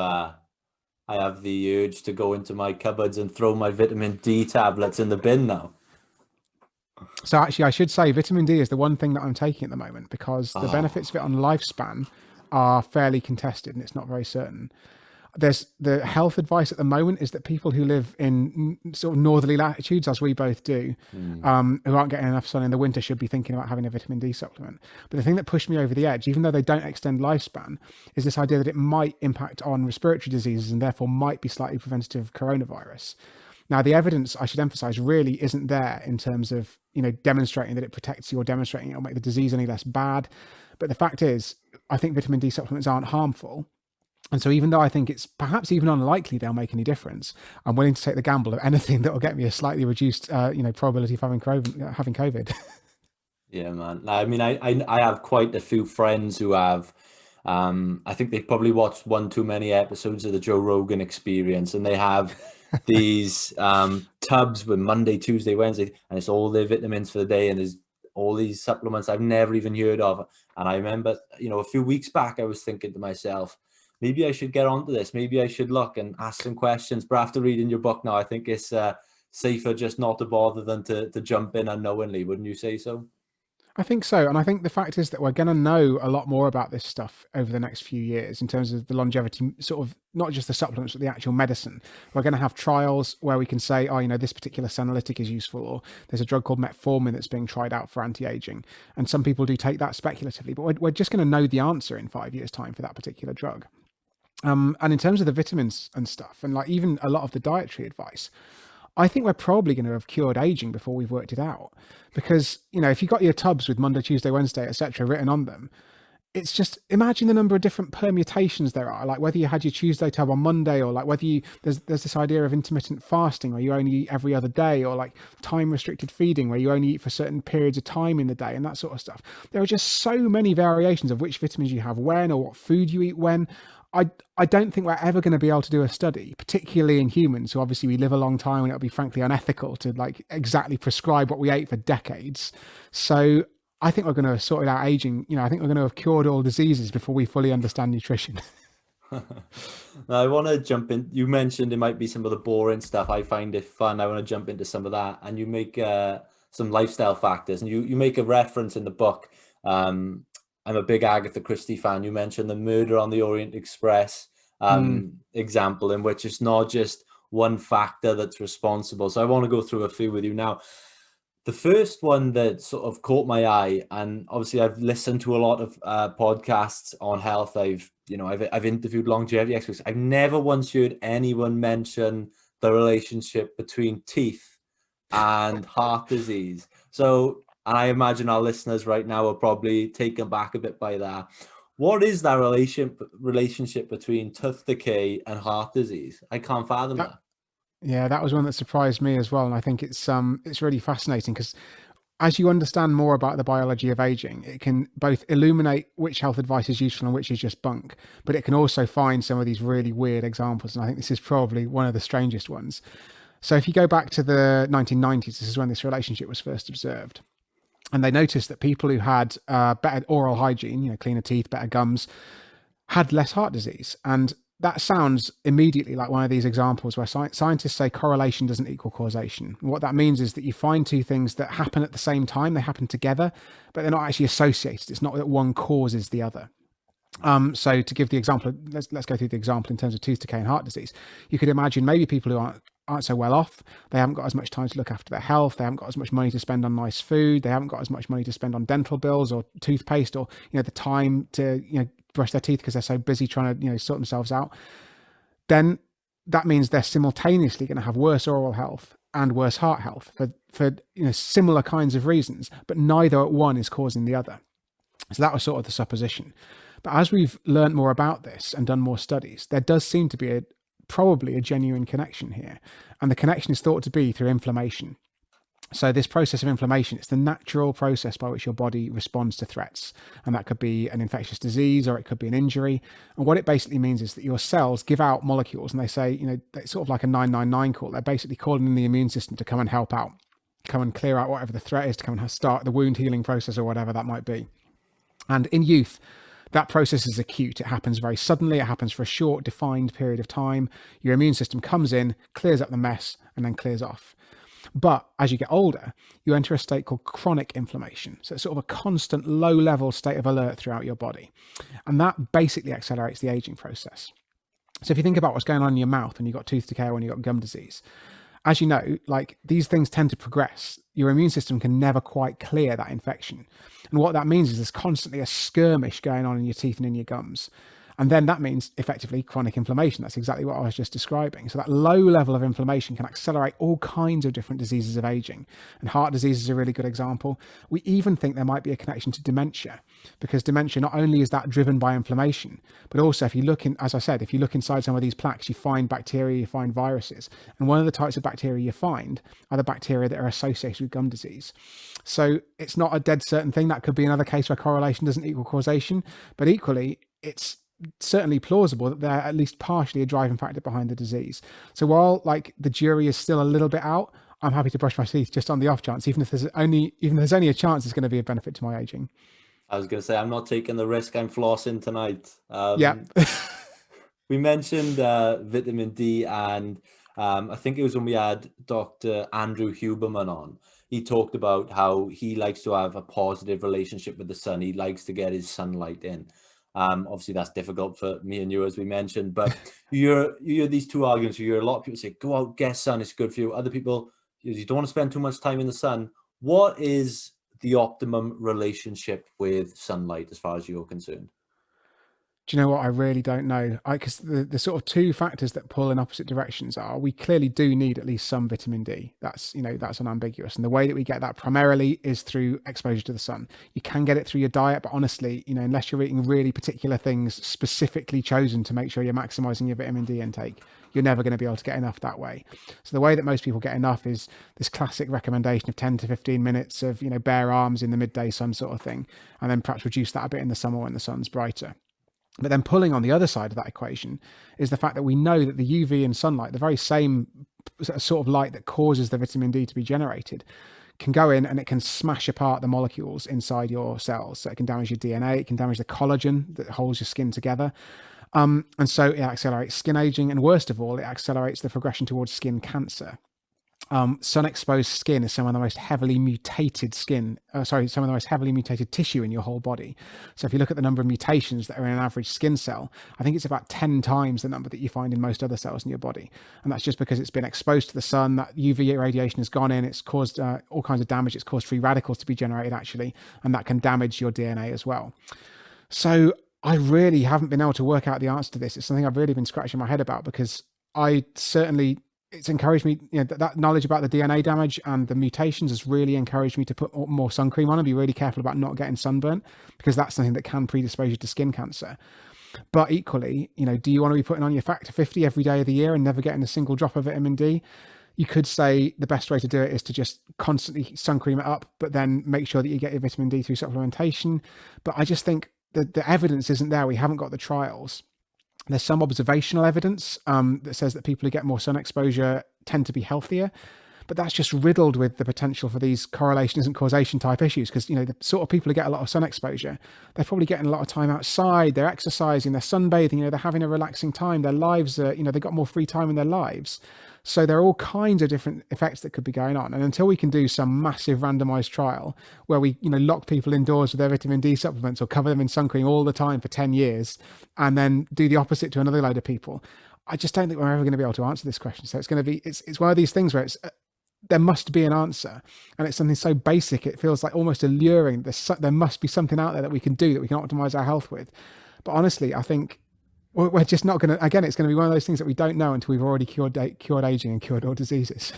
the urge to go into my cupboards and throw my vitamin D tablets in the bin now. So actually, I should say vitamin D is the one thing that I'm taking at the moment because the benefits of it on lifespan are fairly contested and it's not very certain. There's the health advice at the moment is that people who live in sort of northerly latitudes, as we both do, who aren't getting enough sun in the winter should be thinking about having a vitamin D supplement. But the thing that pushed me over the edge, even though they don't extend lifespan, is this idea that it might impact on respiratory diseases and therefore might be slightly preventative of coronavirus. Now, the evidence, I should emphasize, really isn't there in terms of, demonstrating that it protects you or demonstrating it'll make the disease any less bad. But the fact is, I think vitamin D supplements aren't harmful. And so even though I think it's perhaps even unlikely they'll make any difference, I'm willing to take the gamble of anything that will get me a slightly reduced, probability of having COVID. Yeah, man. I mean, I have quite a few friends who have, I think they probably watched one too many episodes of the Joe Rogan Experience, and they have these tubs with Monday, Tuesday, Wednesday, and it's all their vitamins for the day, and there's all these supplements I've never even heard of. And I remember, a few weeks back, I was thinking to myself, maybe I should get onto this. Maybe I should look and ask some questions. But after reading your book now, I think it's safer just not to bother than to jump in unknowingly. Wouldn't you say so? I think so. And I think the fact is that we're going to know a lot more about this stuff over the next few years in terms of the longevity, sort of not just the supplements, but the actual medicine. We're going to have trials where we can say, this particular senolytic is useful, or there's a drug called metformin that's being tried out for anti-aging. And some people do take that speculatively, but we're just going to know the answer in 5 years' time for that particular drug. And in terms of the vitamins and stuff, and like even a lot of the dietary advice, I think we're probably going to have cured aging before we've worked it out. Because, if you got your tubs with Monday, Tuesday, Wednesday, etc. written on them, it's just imagine the number of different permutations there are, like whether you had your Tuesday tub on Monday, or like whether there's this idea of intermittent fasting where you only eat every other day, or like time restricted feeding where you only eat for certain periods of time in the day and that sort of stuff. There are just so many variations of which vitamins you have when, or what food you eat when. I don't think we're ever going to be able to do a study, particularly in humans, who obviously we live a long time, and it'll be frankly unethical to like exactly prescribe what we ate for decades. So I think we're going to have sorted out aging. I think we're going to have cured all diseases before we fully understand nutrition. Now, I want to jump in. You mentioned it might be some of the boring stuff. I find it fun. I want to jump into some of that. And you make some lifestyle factors, and you make a reference in the book. I'm a big Agatha Christie fan. You mentioned the Murder on the Orient Express example, in which it's not just one factor that's responsible. So I want to go through a few with you now. The first one that sort of caught my eye, and obviously I've listened to a lot of podcasts on health. I've interviewed longevity experts. I've never once heard anyone mention the relationship between teeth and heart disease. So I imagine our listeners right now are probably taken back a bit by that. What is that relationship between tooth decay and heart disease? I can't fathom that. Yeah, that was one that surprised me as well, and I think it's really fascinating because as you understand more about the biology of aging, it can both illuminate which health advice is useful and which is just bunk, but it can also find some of these really weird examples, and I think this is probably one of the strangest ones. So if you go back to the 1990s, this is when this relationship was first observed. And they noticed that people who had better oral hygiene, cleaner teeth, better gums, had less heart disease. And that sounds immediately like one of these examples where scientists say correlation doesn't equal causation. And what that means is that you find two things that happen at the same time, they happen together, but they're not actually associated. It's not that one causes the other. So to give the example, let's go through the example in terms of tooth decay and heart disease. You could imagine maybe people who aren't so well off, they haven't got as much time to look after their health, they haven't got as much money to spend on nice food, they haven't got as much money to spend on dental bills or toothpaste, or the time to brush their teeth because they're so busy trying to sort themselves out. Then that means they're simultaneously going to have worse oral health and worse heart health for similar kinds of reasons, but neither one is causing the other. So that was sort of the supposition. But as we've learned more about this and done more studies, there does seem to be probably a genuine connection here. And the connection is thought to be through inflammation. So this process of inflammation, it's the natural process by which your body responds to threats. And that could be an infectious disease or it could be an injury. And what it basically means is that your cells give out molecules and they say, it's sort of like a 999 call. They're basically calling in the immune system to come and help out, come and clear out whatever the threat is, to come and start the wound healing process or whatever that might be. And in youth, that process is acute. It happens very suddenly. It happens for a short, defined period of time. Your immune system comes in, clears up the mess, and then clears off. But as you get older, you enter a state called chronic inflammation. So it's sort of a constant low-level state of alert throughout your body. And that basically accelerates the aging process. So if you think about what's going on in your mouth when you've got tooth decay or when you've got gum disease, as you know, these things tend to progress. Your immune system can never quite clear that infection. And what that means is there's constantly a skirmish going on in your teeth and in your gums. And then that means effectively chronic inflammation. That's exactly what I was just describing. So that low level of inflammation can accelerate all kinds of different diseases of aging. And heart disease is a really good example. We even think there might be a connection to dementia, because dementia, not only is that driven by inflammation, but also if you look if you look inside some of these plaques, you find bacteria, you find viruses. And one of the types of bacteria you find are the bacteria that are associated with gum disease. So it's not a dead certain thing. That could be another case where correlation doesn't equal causation, but equally it's certainly plausible that they're at least partially a driving factor behind the disease. So while the jury is still a little bit out, I'm happy to brush my teeth just on the off chance, even if there's only a chance it's going to be a benefit to my aging. I was going to say, I'm not taking the risk. I'm flossing tonight. Yeah. We mentioned vitamin D, and I think it was when we had Dr. Andrew Huberman on. He talked about how he likes to have a positive relationship with the sun. He likes to get his sunlight in. Obviously that's difficult for me and you, as we mentioned, but you hear these two arguments. You hear a lot of people say, go out, get sun, it's good for you. Other people, you don't want to spend too much time in the sun. What is the optimum relationship with sunlight as far as you're concerned? Do you know what? I really don't know. Because the sort of two factors that pull in opposite directions are, we clearly do need at least some vitamin D. That's unambiguous. And the way that we get that primarily is through exposure to the sun. You can get it through your diet, but honestly, unless you're eating really particular things specifically chosen to make sure you're maximizing your vitamin D intake, you're never going to be able to get enough that way. So the way that most people get enough is this classic recommendation of 10 to 15 minutes of, bare arms in the midday sun sort of thing, and then perhaps reduce that a bit in the summer when the sun's brighter. But then pulling on the other side of that equation is the fact that we know that the UV and sunlight, the very same sort of light that causes the vitamin D to be generated, can go in and it can smash apart the molecules inside your cells. So it can damage your DNA, it can damage the collagen that holds your skin together. And so it accelerates skin aging, and worst of all, it accelerates the progression towards skin cancer. sun exposed skin is some of the most heavily mutated some of the most heavily mutated tissue in your whole body. So if you look at the number of mutations that are in an average skin cell, I think it's about 10 times the number that you find in most other cells in your body. And that's just because it's been exposed to the sun, that UV radiation has gone in, it's caused all kinds of damage, it's caused free radicals to be generated actually, and that can damage your DNA as well. So I really haven't been able to work out the answer to this. It's something I've really been scratching my head about, because it's encouraged me, that knowledge about the DNA damage and the mutations has really encouraged me to put more sun cream on and be really careful about not getting sunburn, because that's something that can predispose you to skin cancer. But equally, do you want to be putting on your factor 50 every day of the year and never getting a single drop of vitamin D? You could say the best way to do it is to just constantly sun cream it up, but then make sure that you get your vitamin D through supplementation. But I just think that the evidence isn't there. We haven't got the trials. There's some observational evidence that says that people who get more sun exposure tend to be healthier, but that's just riddled with the potential for these correlation isn't causation type issues. Because, the sort of people who get a lot of sun exposure, they're probably getting a lot of time outside, they're exercising, they're sunbathing, they're having a relaxing time, their lives are, they've got more free time in their lives. So there are all kinds of different effects that could be going on. And until we can do some massive randomized trial where we, lock people indoors with their vitamin D supplements or cover them in sun cream all the time for 10 years and then do the opposite to another load of people, I just don't think we're ever going to be able to answer this question. So it's going to be, it's one of these things where there must be an answer, and it's something so basic, it feels like almost alluring. There must be something out there that we can do, that we can optimize our health with. But honestly, I think we're just not going to, again, it's going to be one of those things that we don't know until we've already cured aging and cured all diseases.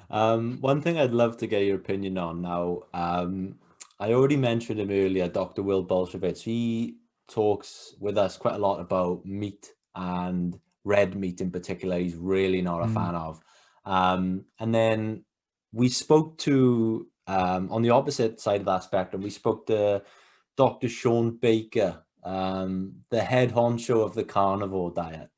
One thing I'd love to get your opinion on now, I already mentioned him earlier, Dr. Will Bolshevich. He talks with us quite a lot about meat, and red meat in particular he's really not a fan of. And then we spoke to, on the opposite side of that spectrum, we spoke to Dr. Sean Baker, the head honcho of the carnivore diet.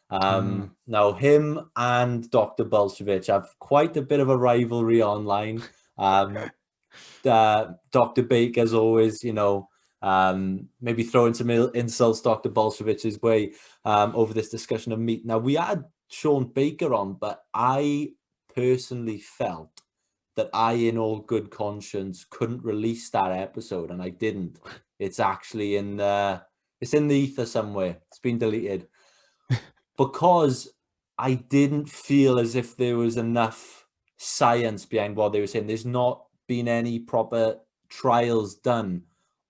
Now him and Dr. Bolshevich have quite a bit of a rivalry online. Dr. Baker's always, maybe throwing some insults Dr. Bolshevich's way over this discussion of meat. Now, we had Sean Baker on, but I personally felt that I, in all good conscience, couldn't release that episode, and I didn't. It's actually in the ether somewhere. It's been deleted because I didn't feel as if there was enough science behind what they were saying. There's not been any proper trials done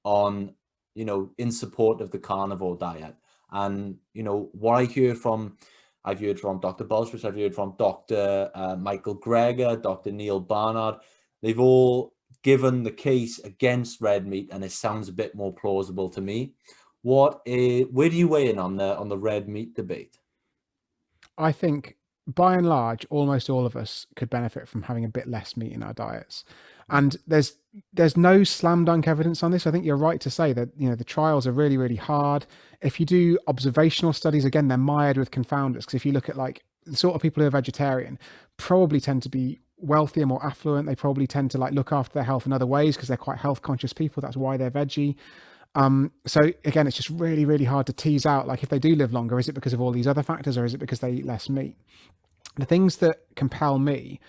on, in support of the carnivore diet. And, what I've heard from Dr. Bolshevich, I've heard from Dr. Michael Greger, Dr. Neil Barnard. They've all given the case against red meat, and it sounds a bit more plausible to me. Where do you weigh in on the red meat debate? I think by and large, almost all of us could benefit from having a bit less meat in our diets. And there's no slam dunk evidence on this. I think you're right to say that, the trials are really, really hard. If you do observational studies, again, they're mired with confounders. Because if you look at the sort of people who are vegetarian, probably tend to be wealthier, more affluent. They probably tend to look after their health in other ways because they're quite health conscious people. That's why they're veggie. So again, it's just really, really hard to tease out, if they do live longer, is it because of all these other factors, or is it because they eat less meat? The things that compel me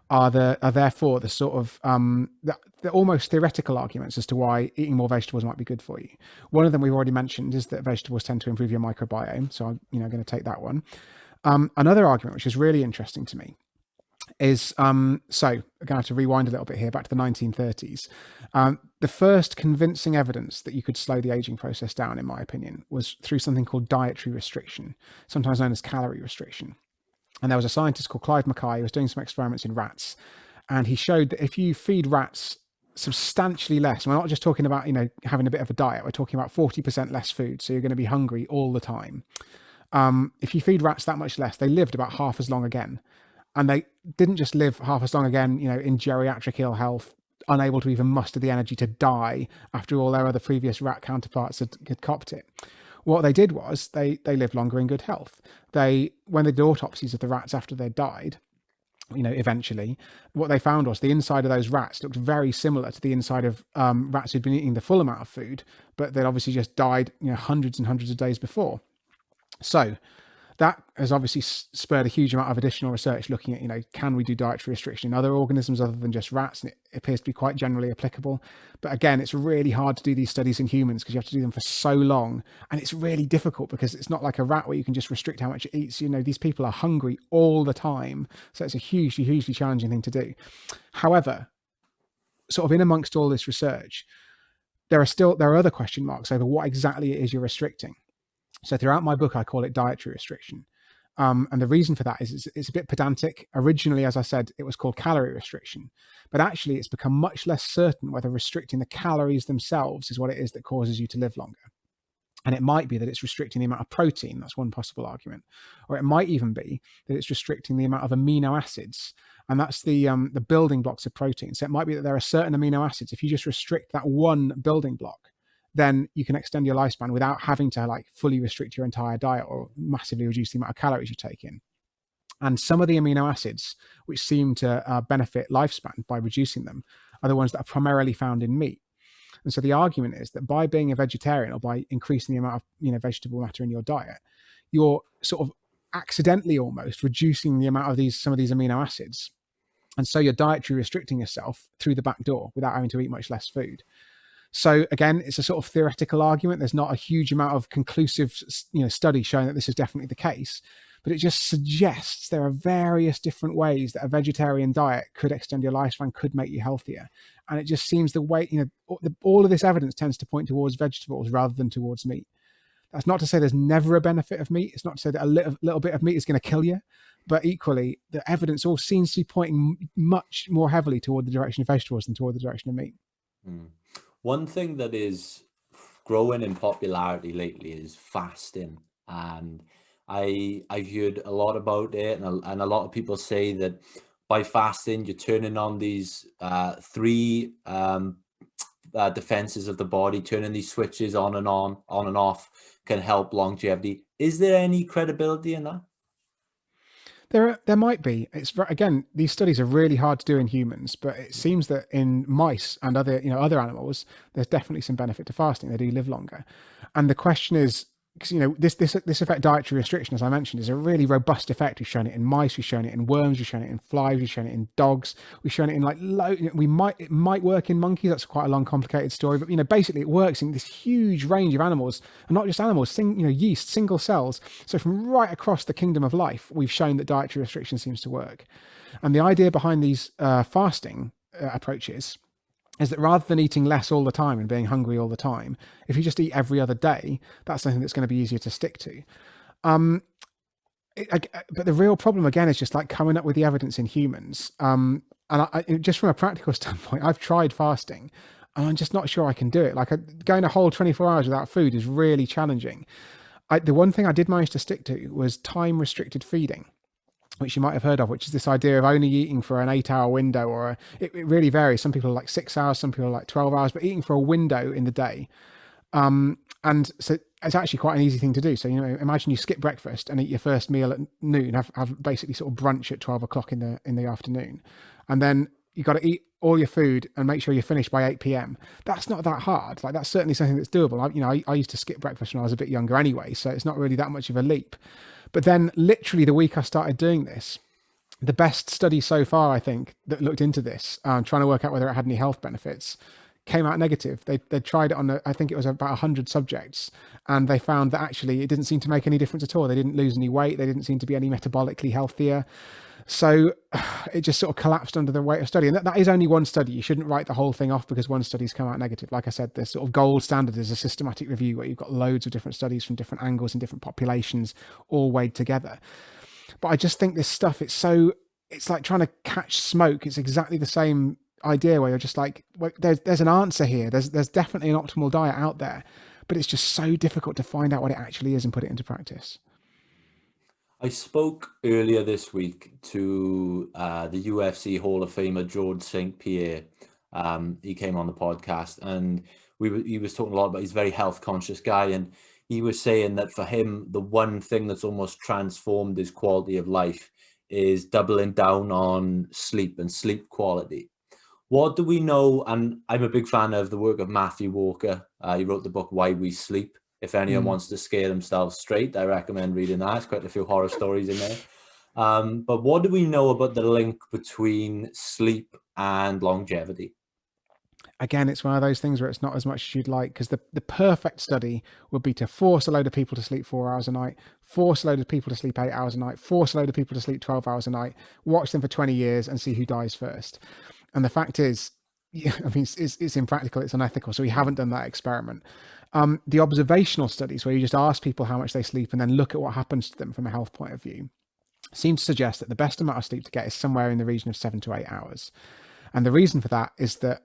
are therefore the sort of the almost theoretical arguments as to why eating more vegetables might be good for you. One of them we've already mentioned is that vegetables tend to improve your microbiome. So I'm going to take that one. Another argument, which is really interesting to me, is so I'm going to have to rewind a little bit here, back to the 1930s. The first convincing evidence that you could slow the aging process down, in my opinion, was through something called dietary restriction, sometimes known as calorie restriction. And there was a scientist called Clive Mackay who was doing some experiments in rats. And he showed that if you feed rats substantially less, we're not just talking about, having a bit of a diet, we're talking about 40% less food. So you're going to be hungry all the time. If you feed rats that much less, they lived about half as long again. And they didn't just live half as long again, in geriatric ill health, unable to even muster the energy to die after all their other previous rat counterparts had copped it. What they did was they lived longer in good health. When they did autopsies of the rats after they died, eventually, what they found was the inside of those rats looked very similar to the inside of rats who'd been eating the full amount of food, but they'd obviously just died, hundreds and hundreds of days before. So That has obviously spurred a huge amount of additional research looking at, can we do dietary restriction in other organisms other than just rats? And it appears to be quite generally applicable. But again, it's really hard to do these studies in humans because you have to do them for so long. And it's really difficult because it's not like a rat where you can just restrict how much it eats. These people are hungry all the time. So it's a hugely, hugely challenging thing to do. However, sort of in amongst all this research, there are other question marks over what exactly it is you're restricting. So throughout my book, I call it dietary restriction. And the reason for that is it's a bit pedantic. Originally, as I said, it was called calorie restriction, but actually it's become much less certain whether restricting the calories themselves is what it is that causes you to live longer. And it might be that it's restricting the amount of protein. That's one possible argument. Or it might even be that it's restricting the amount of amino acids. And that's the building blocks of protein. So it might be that there are certain amino acids. If you just restrict that one building block, then you can extend your lifespan without having to fully restrict your entire diet or massively reduce the amount of calories you take in. And some of the amino acids which seem to benefit lifespan by reducing them are the ones that are primarily found in meat. And so the argument is that by being a vegetarian or by increasing the amount of vegetable matter in your diet, you're sort of accidentally almost reducing the amount of some of these amino acids. And so you're dietary restricting yourself through the back door without having to eat much less food. So again, it's a sort of theoretical argument. There's not a huge amount of conclusive, study showing that this is definitely the case, but it just suggests there are various different ways that a vegetarian diet could extend your lifespan, could make you healthier. And it just seems the way, all of this evidence tends to point towards vegetables rather than towards meat. That's not to say there's never a benefit of meat. It's not to say that a little bit of meat is going to kill you, but equally, the evidence all seems to be pointing much more heavily toward the direction of vegetables than toward the direction of meat. One thing that is growing in popularity lately is fasting, and I've heard a lot about it, and a lot of people say that by fasting you're turning on these three defenses of the body, turning these switches on and off can help longevity. Is there any credibility in that? There might be. Again, these studies are really hard to do in humans, but it seems that in mice and other animals, there's definitely some benefit to fasting. They do live longer. And the question is, because this effect, dietary restriction, as I mentioned, is a really robust effect. We've shown it in mice, we've shown it in worms, we've shown it in flies, we've shown it in dogs, we've shown it in it might work in monkeys. That's quite a long, complicated story, but basically it works in this huge range of animals, and not just animals, yeast, single cells. So from right across the kingdom of life, we've shown that dietary restriction seems to work. And the idea behind these fasting approaches is that rather than eating less all the time and being hungry all the time, if you just eat every other day, that's something that's going to be easier to stick to. But the real problem, again, is just coming up with the evidence in humans. And just from a practical standpoint, I've tried fasting and I'm just not sure I can do it. Going a whole 24 hours without food is really challenging. The one thing I did manage to stick to was time-restricted feeding, which you might have heard of, which is this idea of only eating for an 8-hour window, or it really varies. Some people are 6 hours, some people are 12 hours, but eating for a window in the day. And so it's actually quite an easy thing to do. So, imagine you skip breakfast and eat your first meal at noon, have basically sort of brunch at 12 o'clock in the afternoon. And then you got to eat all your food and make sure you're finished by 8 p.m. That's not that hard. That's certainly something that's doable. I used to skip breakfast when I was a bit younger anyway, so it's not really that much of a leap. But then literally the week I started doing this, the best study so far, I think, that looked into this, trying to work out whether it had any health benefits, came out negative. They tried it on, I think it was about 100 subjects, and they found that actually it didn't seem to make any difference at all. They didn't lose any weight. They didn't seem to be any metabolically healthier. So it just sort of collapsed under the weight of study. And that is only one study. You shouldn't write the whole thing off because one study's come out negative. Like I said, the sort of gold standard is a systematic review where you've got loads of different studies from different angles and different populations all weighed together. But I just think this stuff, it's like trying to catch smoke. It's exactly the same idea where you're just there's an answer here. There's definitely an optimal diet out there, but it's just so difficult to find out what it actually is and put it into practice. I spoke earlier this week to the UFC Hall of Famer George St. Pierre. He came on the podcast, and he was talking a lot about, he's a very health conscious guy, and he was saying that for him, the one thing that's almost transformed his quality of life is doubling down on sleep and sleep quality. What do we know? And I'm a big fan of the work of Matthew Walker. He wrote the book Why We Sleep. If anyone wants to scare themselves straight, I recommend reading that. There's quite a few horror stories in there. But what do we know about the link between sleep and longevity? Again, it's one of those things where it's not as much as you'd like, because the perfect study would be to force a load of people to sleep 4 hours a night, force a load of people to sleep 8 hours a night, force a load of people to sleep 12 hours a night, watch them for 20 years and see who dies first. And the fact is, yeah, I mean, it's impractical, it's unethical. So we haven't done that experiment. The observational studies where you just ask people how much they sleep and then look at what happens to them from a health point of view seem to suggest that the best amount of sleep to get is somewhere in the region of 7 to 8 hours. And the reason for that is that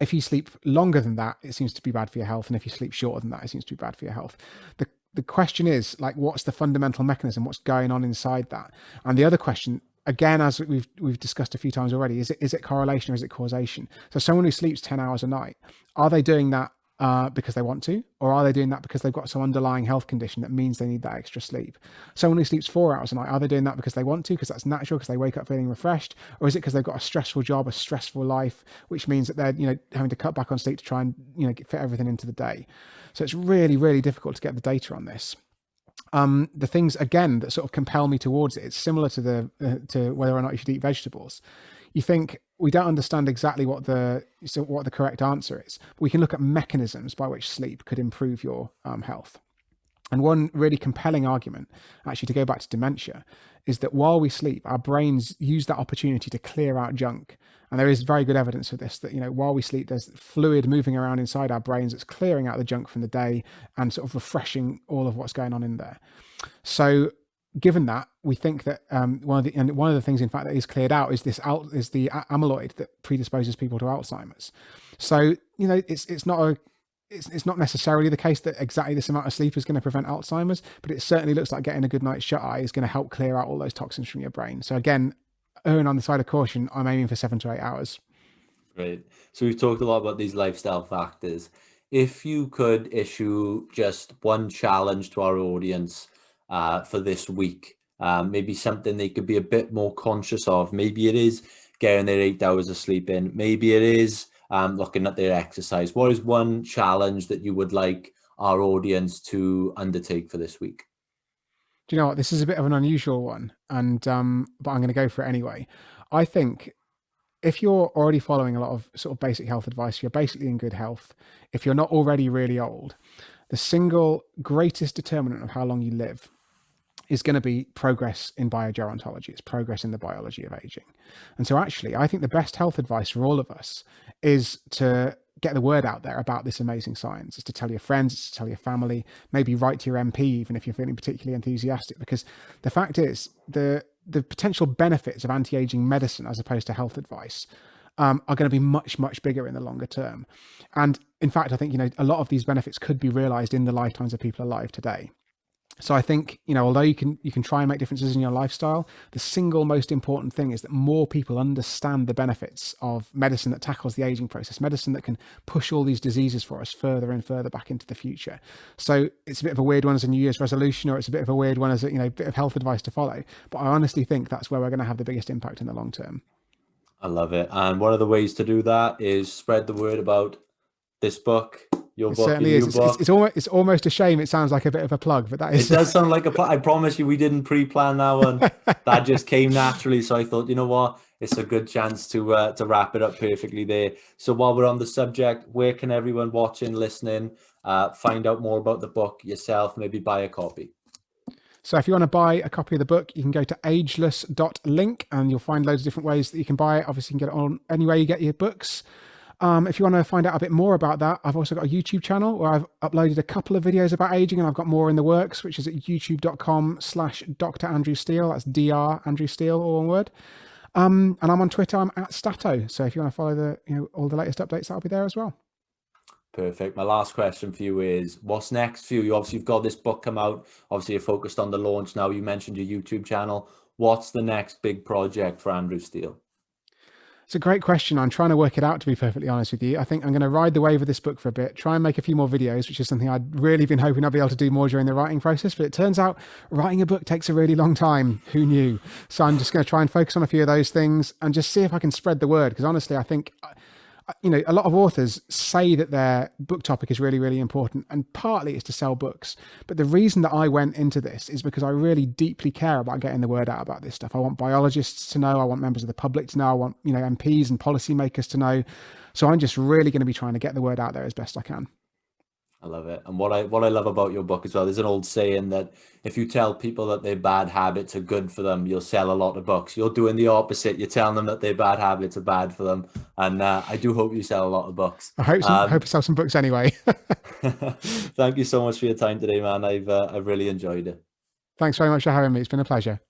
if you sleep longer than that, it seems to be bad for your health. And if you sleep shorter than that, it seems to be bad for your health. The question is, like, what's the fundamental mechanism? What's going on inside that? And the other question, again, as we've discussed a few times already, is it correlation or is it causation? So someone who sleeps 10 hours a night, are they doing that because they want to, or are they doing that because they've got some underlying health condition that means they need that extra sleep? Someone who sleeps 4 hours a night, are they doing that because they want to, because that's natural, because they wake up feeling refreshed, or is it because they've got a stressful job, a stressful life, which means that they're having to cut back on sleep to try and fit everything into the day? So it's really, really difficult to get the data on this. The things, again, that sort of compel me towards it, it's similar to to whether or not you should eat vegetables. You think, we don't understand exactly what the correct answer is. We can look at mechanisms by which sleep could improve your health. And one really compelling argument, actually, to go back to dementia, is that while we sleep, our brains use that opportunity to clear out junk. And there is very good evidence of this, that, while we sleep, there's fluid moving around inside our brains that's clearing out the junk from the day and sort of refreshing all of what's going on in there. So given that, we think that one of the things, in fact, that is cleared out is the amyloid that predisposes people to Alzheimer's. So it's not necessarily the case that exactly this amount of sleep is going to prevent Alzheimer's, but it certainly looks like getting a good night's shut eye is going to help clear out all those toxins from your brain. So again, erring on the side of caution, I'm aiming for 7 to 8 hours. Great. So we've talked a lot about these lifestyle factors. If you could issue just one challenge to our audience for this week, maybe something they could be a bit more conscious of. Maybe it is getting their 8 hours of sleep in. Maybe it is looking at their exercise. What is one challenge that you would like our audience to undertake for this week? Do you know what? This is a bit of an unusual one, and but I'm going to go for it anyway. I think if you're already following a lot of sort of basic health advice, you're basically in good health. If you're not already really old, the single greatest determinant of how long you live is going to be progress in biogerontology. It's progress in the biology of aging. And so actually, I think the best health advice for all of us is to get the word out there about this amazing science. It's to tell your friends, it's to tell your family, maybe write to your MP, even if you're feeling particularly enthusiastic, because the fact is the potential benefits of anti-aging medicine as opposed to health advice are going to be much, much bigger in the longer term. And in fact, I think, a lot of these benefits could be realized in the lifetimes of people alive today. So I think, although you can try and make differences in your lifestyle, the single most important thing is that more people understand the benefits of medicine that tackles the aging process, medicine that can push all these diseases for us further and further back into the future. So it's a bit of a weird one as a New Year's resolution, or it's a bit of a weird one as a bit of health advice to follow. But I honestly think that's where we're going to have the biggest impact in the long term. I love it. And one of the ways to do that is spread the word about this book. Your book, certainly is. It's almost a shame. It sounds like a bit of a plug, but that is. It does sound like a plug. I promise you, we didn't pre-plan that one. That just came naturally. So I thought, you know what, it's a good chance to wrap it up perfectly there. So while we're on the subject, where can everyone watching, listening, find out more about the book yourself? Maybe buy a copy. So if you want to buy a copy of the book, you can go to ageless.link and you'll find loads of different ways that you can buy it. Obviously, you can get it on anywhere you get your books. If you want to find out a bit more about that, I've also got a YouTube channel where I've uploaded a couple of videos about aging, and I've got more in the works, which is at youtube.com/Dr. Andrew Steele. That's Dr. Andrew Steele, all one word. And I'm on Twitter. I'm at Stato. So if you want to follow all the latest updates, that'll be there as well. Perfect. My last question for you is, what's next for you? You've got this book come out. Obviously, you're focused on the launch now. You mentioned your YouTube channel. What's the next big project for Andrew Steele? It's a great question. I'm trying to work it out, to be perfectly honest with you. I think I'm going to ride the wave of this book for a bit, try and make a few more videos, which is something I'd really been hoping I'd be able to do more during the writing process. But it turns out writing a book takes a really long time. Who knew? So I'm just going to try and focus on a few of those things and just see if I can spread the word. Because honestly, I think a lot of authors say that their book topic is really, really important, and partly it's to sell books. But the reason that I went into this is because I really deeply care about getting the word out about this stuff. I want biologists to know, I want members of the public to know, I want, MPs and policymakers to know. So I'm just really going to be trying to get the word out there as best I can. I love it. And what I love about your book as well, there's an old saying that if you tell people that their bad habits are good for them, you'll sell a lot of books. You're doing the opposite. You're telling them that their bad habits are bad for them. And I do hope you sell a lot of books. I hope to sell some books anyway. Thank you so much for your time today, man. I've really enjoyed it. Thanks very much for having me. It's been a pleasure.